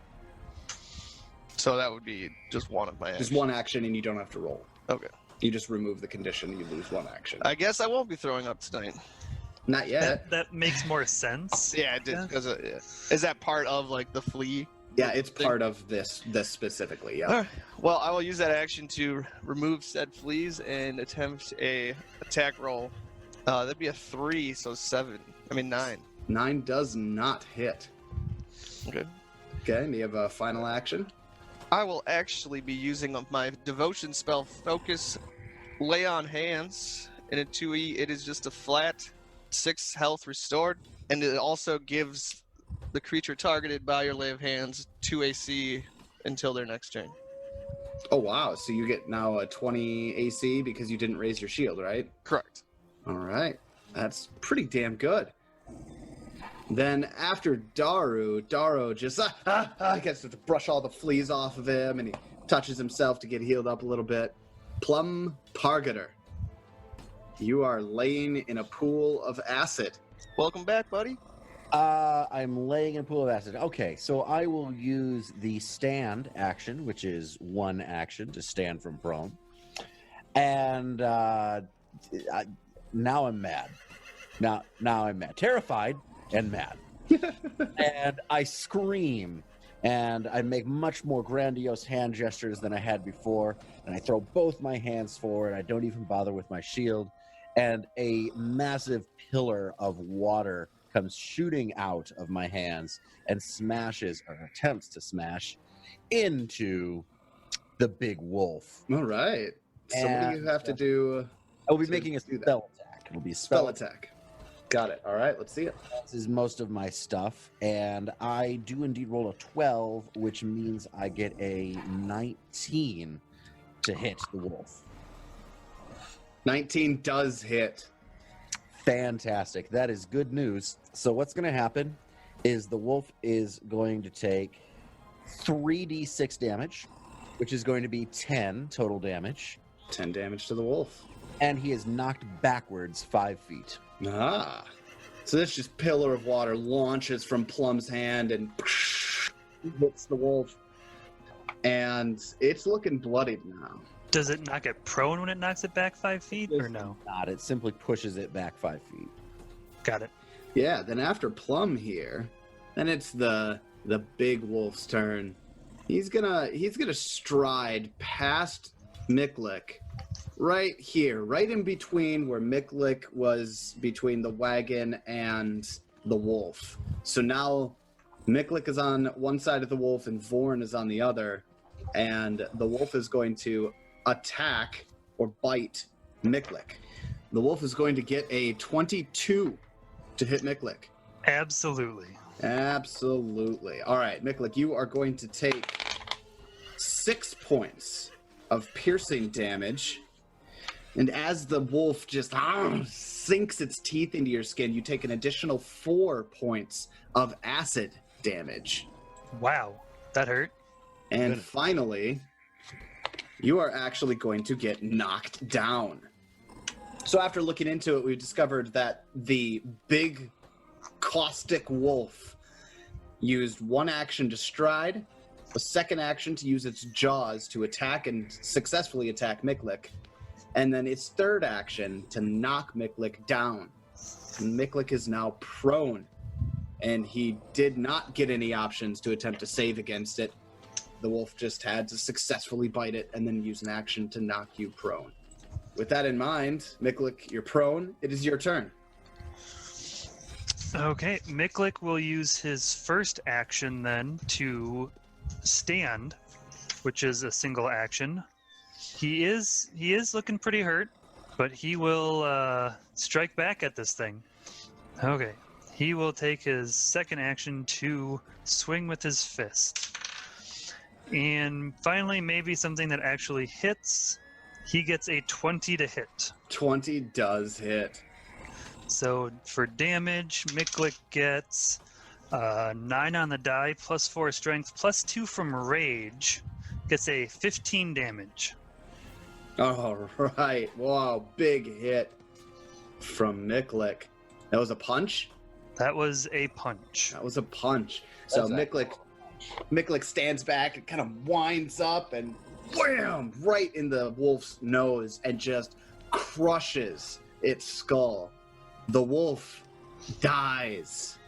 So that would be just one of my actions. Just one action, and you don't have to roll. Okay. You just remove the condition. You lose 1 action. I guess I won't be throwing up tonight. Not yet. That makes more sense. Yeah, it did. Yeah. Because is that part of like the flea? Yeah, it's part of this specifically. Yeah. Alright. Well, I will use that action to remove said fleas and attempt a attack roll. That'd be a 3, so 9. 9 does not hit. Okay. Okay, and you have a final action. I will actually be using my devotion spell, Focus Lay on Hands. In a 2E, it is just a flat 6 health restored, and it also gives the creature targeted by your lay of hands 2 AC until their next turn. Oh, wow. So you get now a 20 AC because you didn't raise your shield, right? Correct. All right. That's pretty damn good. Then after Daru just gets to brush all the fleas off of him, and he touches himself to get healed up a little bit. Plum Pargeter, you are laying in a pool of acid. Welcome back, buddy. I'm laying in a pool of acid. Okay, so I will use the stand action, which is 1 action to stand from prone. And now I'm mad. Now I'm mad. Terrified and mad. And I scream, and I make much more grandiose hand gestures than I had before, and I throw both my hands forward. I don't even bother with my shield, and a massive pillar of water comes shooting out of my hands and smashes, or attempts to smash, into the big wolf. All right. So what do you have to do? I will be to making a do that? spell attack. It'll be a Spell attack. Got it. All right, let's see it. This is most of my stuff, and I do indeed roll a 12, which means I get a 19 to hit the wolf. 19 does hit. Fantastic. That is good news. So what's going to happen is the wolf is going to take 3d6 damage, which is going to be 10 total damage, 10 damage to the wolf. and he is knocked backwards 5 feet. Ah. So this just pillar of water launches from Plum's hand and hits the wolf. And it's looking bloodied now. Does it knock it prone when it knocks it back 5 feet, or no? Not. It simply pushes it back 5 feet. Got it. Yeah, then after Plum here, then it's the big wolf's turn. He's gonna stride past Miklik, right here, right in between where Miklik was between the wagon and the wolf. So now Miklik is on one side of the wolf and Vorn is on the other, and the wolf is going to attack or bite Miklik. The wolf is going to get a 22 to hit Miklik. Absolutely. Absolutely. All right, Miklik, you are going to take 6 points of piercing damage. And as the wolf just sinks its teeth into your skin, you take an additional 4 points of acid damage. Wow, that hurt. And finally, you are actually going to get knocked down. So after looking into it, we discovered that the big caustic wolf used 1 action to stride, a 2nd action to use its jaws to attack and successfully attack Miklik, and then its 3rd action to knock Miklik down. Miklik is now prone, and he did not get any options to attempt to save against it. The wolf just had to successfully bite it and then use an action to knock you prone. With that in mind, Miklik, you're prone. It is your turn. Okay, Miklik will use his first action then to stand, which is a single action. He is looking pretty hurt, but he will strike back at this thing. Okay, he will take his 2nd action to swing with his fist. And finally, maybe something that actually hits. He gets a 20 to hit. 20 does hit. So for damage, Miklik gets 9 on the die, plus 4 strength, plus 2 from rage. Gets a 15 damage. All right. Wow, big hit from Miklik. That was a punch? That was a punch. That was a punch. So Miklik stands back and kind of winds up and wham! Right in the wolf's nose and just crushes its skull. The wolf dies.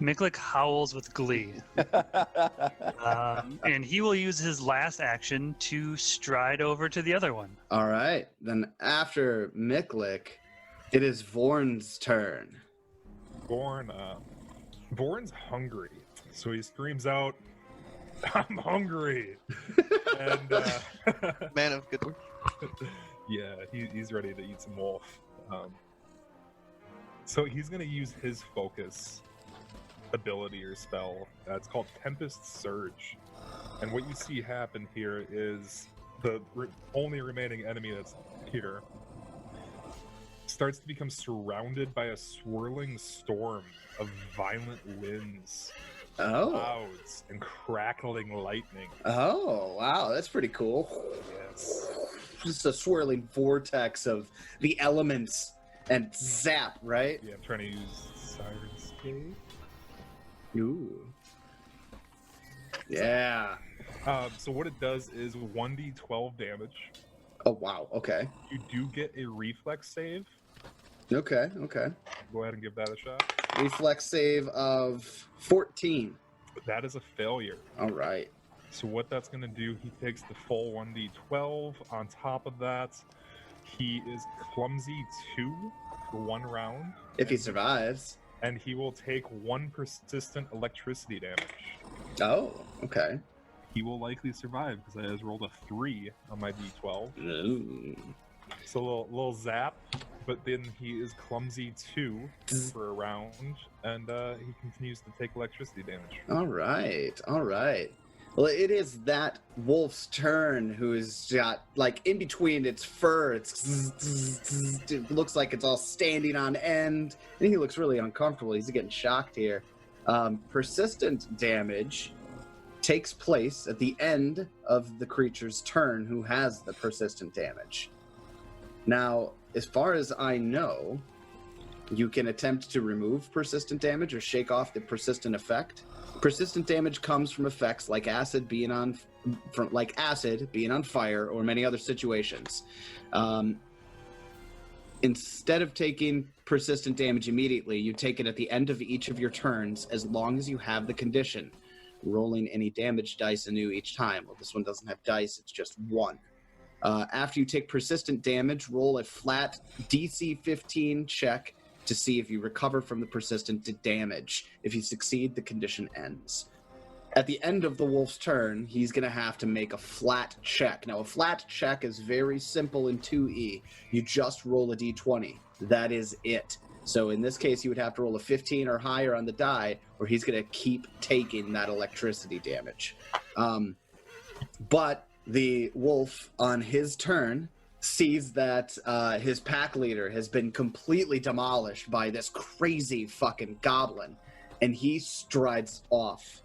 Miklik howls with glee. And he will use his last action to stride over to the other one. All right. Then after Miklik, it is Vorn's turn. Vorn's hungry, so he screams out, "I'm hungry!" And Man of good work. yeah, he's ready to eat some wolf. So he's going to use his focus ability or spell. It's called Tempest Surge. And what you see happen here is the only remaining enemy that's here starts to become surrounded by a swirling storm of violent winds, clouds, and crackling lightning. Oh, wow, that's pretty cool. Yes. Just a swirling vortex of the elements and zap, right? Yeah, I'm trying to use Siren's Gate. Ooh. Yeah. So what it does is 1d12 damage. Oh, wow, okay. You do get a reflex save. Okay. Go ahead and give that a shot. Reflex save of 14. That is a failure. All right. So what that's going to do, he takes the full 1d12. On top of that, he is clumsy 2 for 1 round. If he survives. And he will take 1 persistent electricity damage. Oh, okay. He will likely survive because I just rolled a 3 on my d12. Ooh. So a little zap, but then he is clumsy 2 for a round, and he continues to take electricity damage. All right. Well, it is that wolf's turn who's got, like, in between its fur, it looks like it's all standing on end, and he looks really uncomfortable. He's getting shocked here. Persistent damage takes place at the end of the creature's turn who has the persistent damage. Now, as far as I know, you can attempt to remove persistent damage or shake off the persistent effect. Persistent damage comes from effects like acid being on fire or many other situations. Instead of taking persistent damage immediately, you take it at the end of each of your turns as long as you have the condition. Rolling any damage dice anew each time. Well, this one doesn't have dice, it's just 1. After you take persistent damage, roll a flat DC 15 check to see if you recover from the persistent damage. If you succeed, the condition ends. At the end of the wolf's turn, he's going to have to make a flat check. Now, a flat check is very simple in 2E. You just roll a d20. That is it. So in this case, you would have to roll a 15 or higher on the die, or he's going to keep taking that electricity damage. But the wolf, on his turn, sees that his pack leader has been completely demolished by this crazy fucking goblin, and he strides off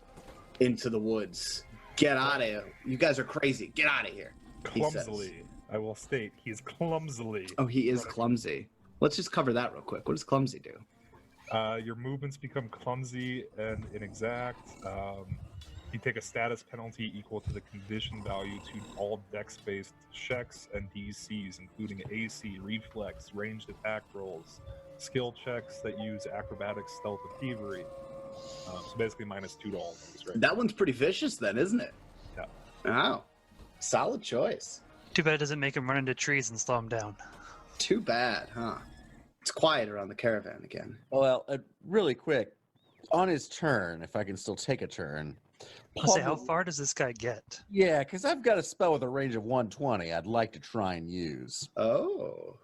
into the woods. Get out of here. You guys are crazy. Get out of here. Clumsily. I will state, he's clumsily. Oh, he is clumsy. Let's just cover that real quick. What does clumsy do? Your movements become clumsy and inexact. You take a status penalty equal to the condition value to all dex-based checks and DCs, including AC, reflex, ranged attack rolls, skill checks that use acrobatics, stealth, and thievery. So basically -2 to all of those, right? That one's pretty vicious then, isn't it? Yeah. Wow. Solid choice. Too bad it doesn't make him run into trees and slow him down. Too bad, huh? It's quiet around the caravan again. Well, really quick, on his turn, if I can still take a turn. Let's say, how far does this guy get? Yeah, because I've got a spell with a range of 120 I'd like to try and use. Oh.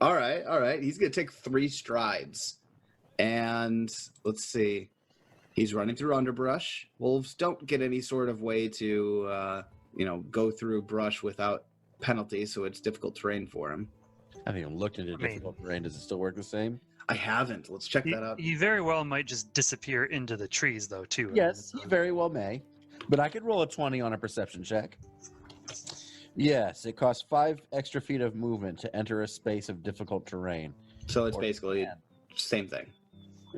All right. He's going to take 3 strides. And let's see. He's running through underbrush. Wolves don't get any sort of way to, go through brush without penalty, so it's difficult terrain for him. I haven't even looked into difficult terrain. Does it still work the same? I haven't. Let's check that out. You very well might just disappear into the trees, though, too. Yes, you very well may. But I could roll a 20 on a perception check. Yes, it costs 5 extra feet of movement to enter a space of difficult terrain. So it's basically same thing.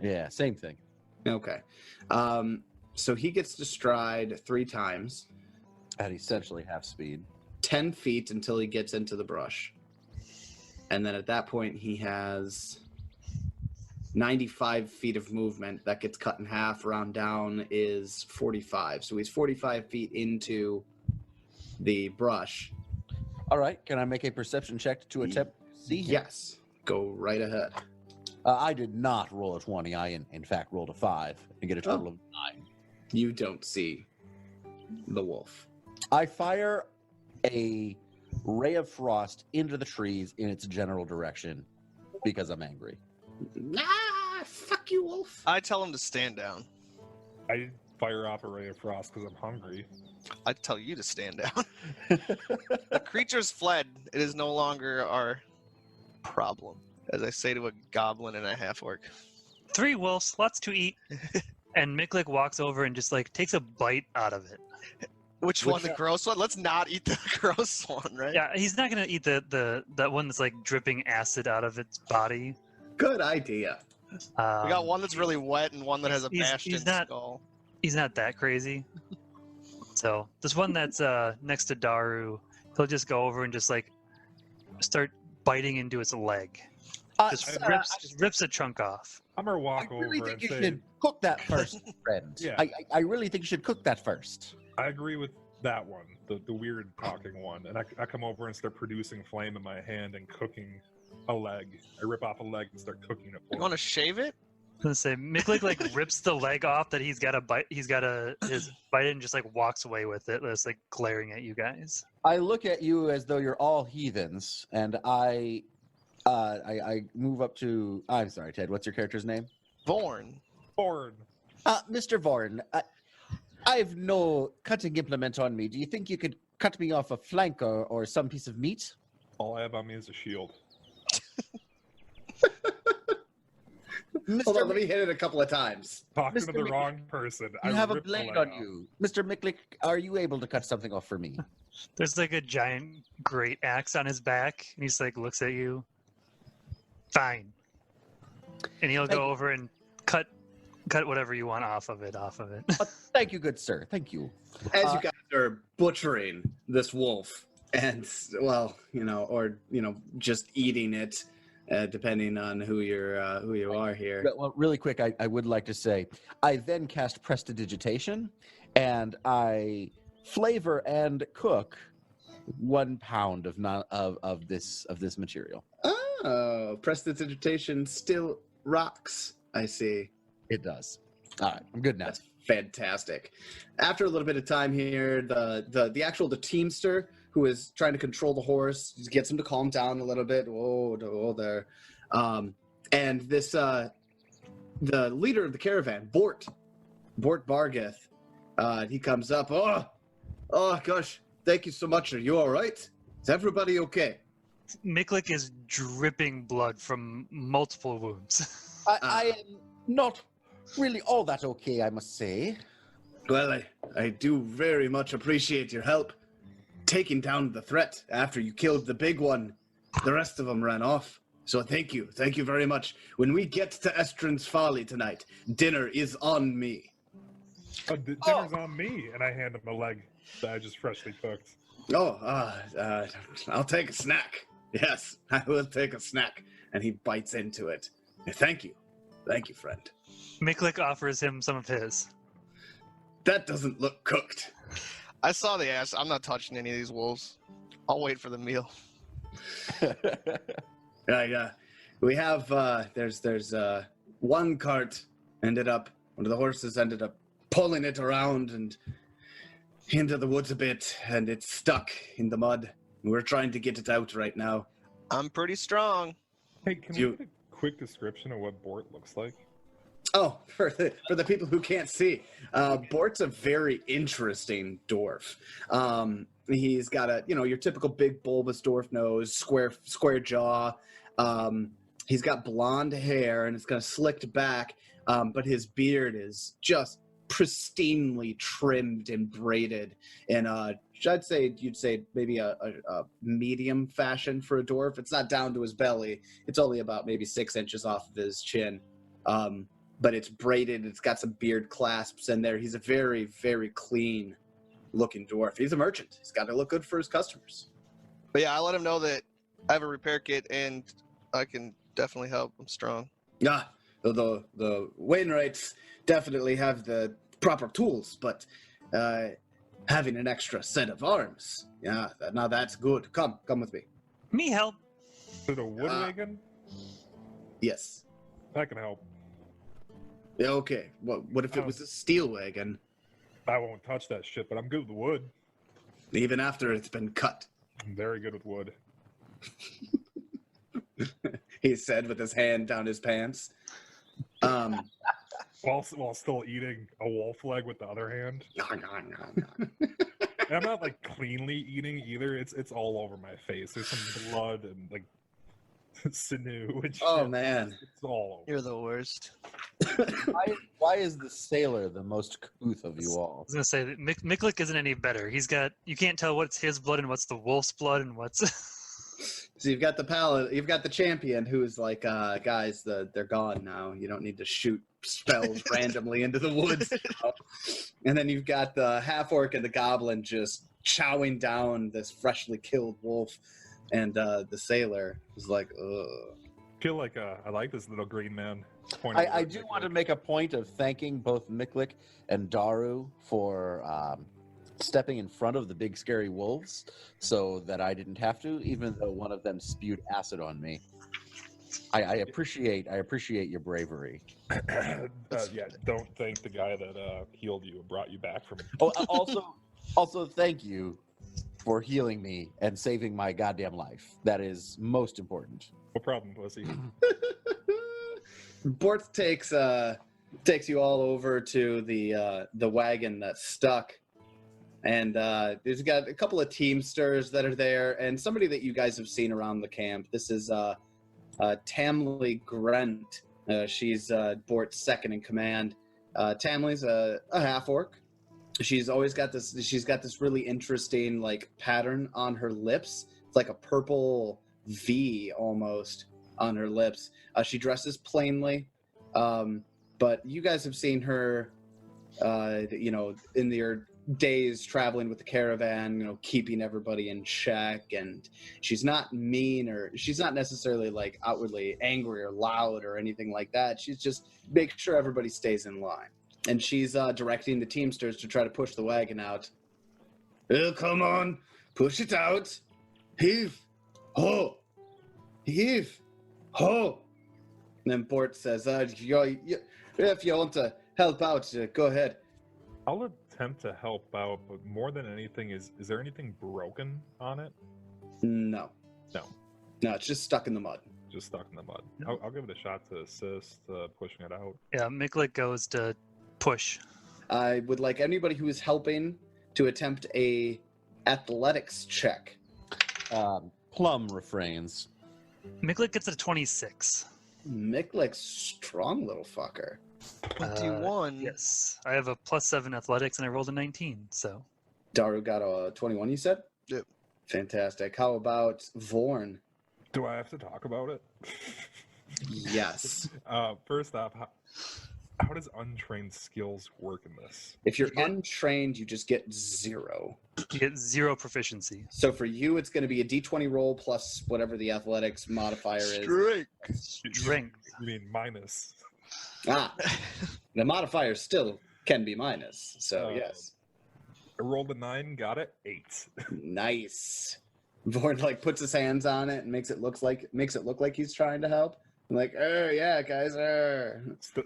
Yeah, same thing. Okay. So he gets to stride 3 times. At essentially half speed. 10 feet until he gets into the brush. And then at that point, he has 95 feet of movement. That gets cut in half. Round down is 45. So he's 45 feet into the brush. All right. Can I make a perception check to attempt to see him? Yes. Go right ahead. I did not roll a 20. I, in fact, rolled a 5 and get a total of 9. You don't see the wolf. I fire a ray of frost into the trees in its general direction because I'm angry. Ah, fuck attack you, Wolf? I tell him to stand down. I fire off a ray of frost because I'm hungry. I tell you to stand down. The creature's fled. It is no longer our problem, as I say to a goblin and a half-orc. 3 wolves, lots to eat. And Miklik walks over and just like takes a bite out of it. Which one, the gross one? Let's not eat the gross one, right? Yeah, he's not gonna eat that one that's like dripping acid out of its body. Good idea. We got one that's really wet and one that has a he's bastion not- skull. He's not that crazy. So this one that's next to Daru, he'll just go over and just like start biting into its leg. Just rips a chunk off. I'm gonna walk I really over think and you say, should cook that first, friend. Yeah. I really think you should cook that first. I agree with that one, the weird talking one. And I come over and start producing flame in my hand and cooking a leg. I rip off a leg and start cooking it. You want to shave it? I was gonna say Miklik like rips the leg off that he's got to bite. His bite it and just like walks away with it. That's like glaring at you guys. I look at you as though you're all heathens, and I move up to. I'm sorry, Ted. What's your character's name? Vorn. Born. Mr. Vorn. I've no cutting implement on me. Do you think you could cut me off a flank or some piece of meat? All I have on me is a shield. Hold on, let me hit it a couple of times. Talking to Mr. the Mick- wrong person. You I have a rip the blade leg on off. you. Mr. Miklik, are you able to cut something off for me? There's like a giant great axe on his back, and he's like looks at you. Fine. And he'll Thank go you. over and cut whatever you want off of it. Thank you, good sir. Thank you. As you guys are butchering this wolf, and well, or just eating it, depending on who you are here. Well, really quick, I would like to say, I then cast Prestidigitation, and I flavor and cook 1 pound of this material. Oh, prestidigitation still rocks. I see. It does. All right, I'm good now. That's fantastic. After a little bit of time here, the teamster who is trying to control the horse gets him to calm down a little bit. Whoa there. And this the leader of the caravan, Bort Bargeth, he comes up. Oh gosh, thank you so much. Are you all right? Is everybody okay? Miklik is dripping blood from multiple wounds. I am not really all that okay, I must say. Well, I do very much appreciate your help taking down the threat. After you killed the big one, the rest of them ran off. So thank you very much. When we get to Estrin's Folly tonight, dinner is on me. Dinner's on me, and I hand him a leg that I just freshly cooked. I'll take a snack. Yes, I will take a snack. And he bites into it. Thank you, friend. Miklik offers him some of his. That doesn't look cooked. I saw the ass. I'm not touching any of these wolves. I'll wait for the meal. Yeah. We have there's one cart one of the horses ended up pulling it around and into the woods a bit, and it's stuck in the mud. We're trying to get it out right now. I'm pretty strong. Hey, can we get a quick description of what Bort looks like? Oh, for the people who can't see, Bort's a very interesting dwarf. He's got your typical big bulbous dwarf nose, square jaw. He's got blonde hair and it's kind of slicked back, but his beard is just pristinely trimmed and braided in you'd say maybe a medium fashion for a dwarf. It's not down to his belly. It's only about maybe 6 inches off of his chin. But it's braided. It's got some beard clasps in there. He's a very, very clean looking dwarf. He's a merchant. He's got to look good for his customers. But yeah, I let him know that I have a repair kit and I can definitely help. I'm strong. Yeah, the Wainwrights definitely have the proper tools, but having an extra set of arms, yeah, now that's good. Come with me. Me help. Is it a wood wagon? Yes. That can help. Yeah, okay. What if it was a steel wagon? I won't touch that shit, but I'm good with wood. Even after it's been cut. I'm very good with wood. He said with his hand down his pants. While still eating a wolf leg with the other hand. And I'm not like cleanly eating either. It's all over my face. There's some blood and like sinew and shit. Oh man. It's all over. You're the worst. Why is the sailor the most couth of you I all? was gonna say that Miklik isn't any better. You can't tell what's his blood and what's the wolf's blood and what's. So you've got the paladin, you've got the champion who's like, guys, they're gone now. You don't need to shoot spells randomly into the woods. And then you've got the half orc and the goblin just chowing down this freshly killed wolf, and the sailor is like, ugh. I feel like I like this little green man. I do want to make a point of thanking both Miklik and Daru for stepping in front of the big scary wolves so that I didn't have to, even though one of them spewed acid on me. I appreciate your bravery. Yeah, don't thank the guy that healed you and brought you back from. Oh, also thank you for healing me and saving my goddamn life. That is most important. No problem, pussy. Bort takes you all over to the wagon that's stuck, and there's got a couple of teamsters that are there, and somebody that you guys have seen around the camp. This is Tamley Grent. She's Bort's second in command. Tamley's a half orc. She's always got this. She's got this really interesting like pattern on her lips. It's like a purple V almost on her lips. She dresses plainly, but you guys have seen her, in your days traveling with the caravan, keeping everybody in check, and she's not mean, or she's not necessarily like outwardly angry or loud or anything like that. She's just making sure everybody stays in line, and she's directing the teamsters to try to push the wagon out. Oh, come on, push it out. Heave, ho, heave, ho. And then Bort says, if you want to help out, go ahead. I'll attempt to help out, but more than anything, is there anything broken on it? No, it's just stuck in the mud. Just stuck in the mud. No. I'll give it a shot to assist pushing it out. Yeah, Miklik goes to push. I would like anybody who is helping to attempt a athletics check. Plum refrains. Miklik gets a 26. Miklik's strong little fucker. 21. Yes, I have a +7 athletics and I rolled a 19. So Daru got a 21, you said? Yep. Fantastic. How about Vorn? Do I have to talk about it? Yes. First off, how does untrained skills work in this? If you're untrained, you just get 0. you get 0 proficiency. So for you, it's going to be a d20 roll plus whatever the athletics modifier is. Strength. You mean minus? The modifier still can be minus. So yes. I rolled a 9, got it, 8. Nice. Vorn puts his hands on it and makes it look like he's trying to help. I'm like, oh yeah, guys,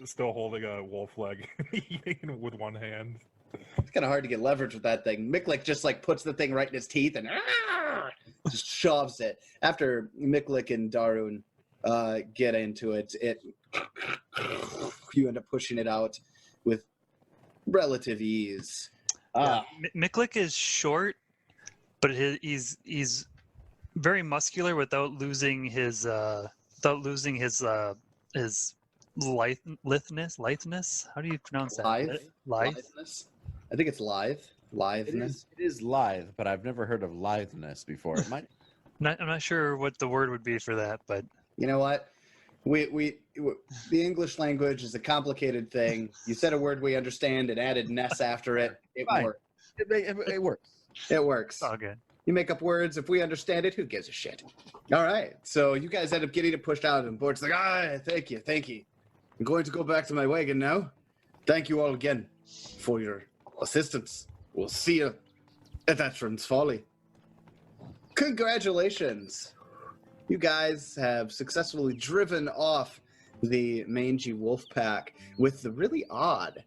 Still holding a wolf leg, eating with one hand. It's kind of hard to get leverage with that thing. Miklik just puts the thing right in his teeth and just shoves it. After Miklik and Darun get into it, you end up pushing it out with relative ease. Miklik is short, but he's very muscular without losing his litheness. How do you pronounce that? Litheness. I think it's litheness. It is lithe, but I've never heard of litheness before. It might. I'm not sure what the word would be for that, but You know what? The English language is a complicated thing. You said a word we understand and added ness after it. It Fine. works. It works. It works. it's all good. You make up words. If we understand it, who gives a shit? All right. So you guys end up getting it pushed out, and Bort's like, thank you. I'm going to go back to my wagon now. Thank you all again for your assistance. We'll see you at Veterans Folly. Congratulations. You guys have successfully driven off the mangy wolf pack with the really odd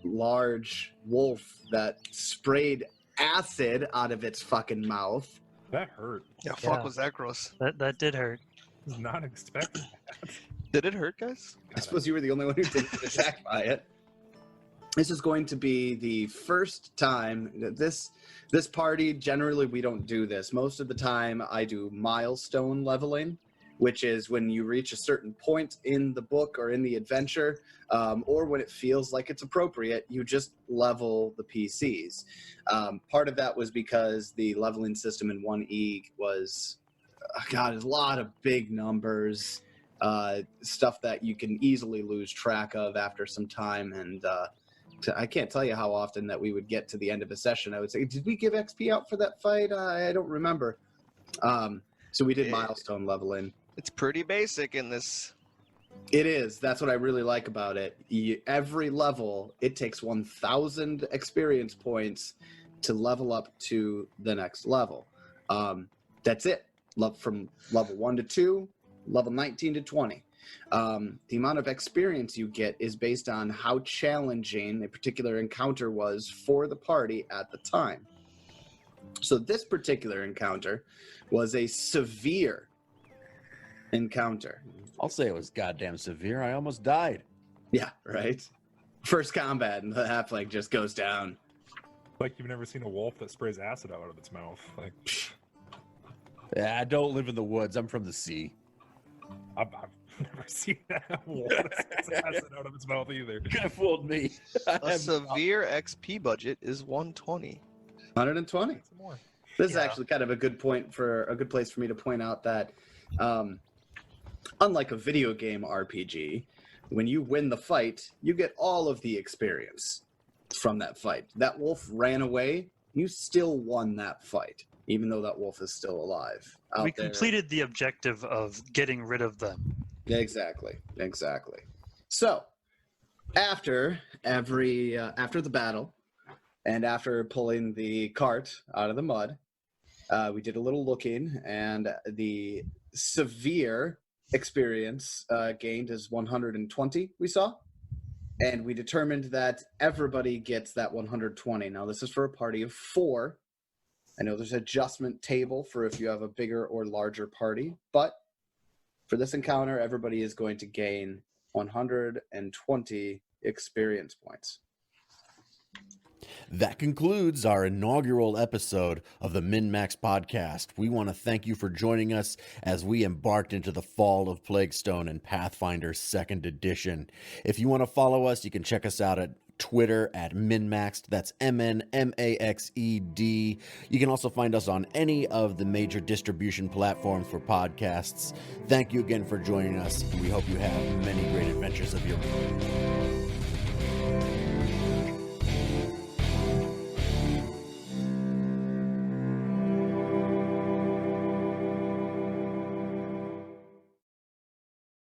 large wolf that sprayed acid out of its fucking mouth. That hurt. Yeah, Yeah. was that gross? That did hurt. I was not expecting that. Did it hurt, guys? I suppose you were the only one who didn't get attacked by it. This is going to be the first time that this party, generally we don't do this. Most of the time I do milestone leveling, which is when you reach a certain point in the book or in the adventure, or when it feels like it's appropriate, you just level the PCs. Part of that was because the leveling system in 1E was, God, a lot of big numbers, stuff that you can easily lose track of after some time, and I can't tell you how often that we would get to the end of a session. I would say, did we give XP out for that fight? I don't remember. So we did milestone leveling. It's pretty basic in this. It is. That's what I really like about it. Every level, it takes 1,000 experience points to level up to the next level. That's it. From level 1 to 2, level 19 to 20. The amount of experience you get is based on how challenging a particular encounter was for the party at the time. So this particular encounter was a severe encounter. I'll say it was goddamn severe. I almost died. Yeah, right? First combat and the halfling just goes down. Like you've never seen a wolf that sprays acid out of its mouth. Like, Yeah, I don't live in the woods. I'm from the sea. I've never seen a wolf that sprays acid out of its mouth either. You could have fooled me. A severe XP budget is 120. 120. Some more. This is actually kind of a good place for me to point out that unlike a video game RPG, when you win the fight, you get all of the experience from that fight. That wolf ran away, you still won that fight, even though that wolf is still alive. We completed the objective of getting rid of them. Yeah, exactly. So, after the battle, and after pulling the cart out of the mud, we did a little looking, and the severe experience gained is 120, we saw. And we determined that everybody gets that 120. Now, this is for a party of 4. I know there's an adjustment table for if you have a bigger or larger party, but for this encounter, everybody is going to gain 120 experience points. That concludes our inaugural episode of the MNmaxed podcast. We want to thank you for joining us as we embarked into the Fall of Plaguestone and Pathfinder Second Edition. If you want to follow us, you can check us out at Twitter at MNmaxed. That's MNmaxed. You can also find us on any of the major distribution platforms for podcasts. Thank you again for joining us. We hope you have many great adventures of your own.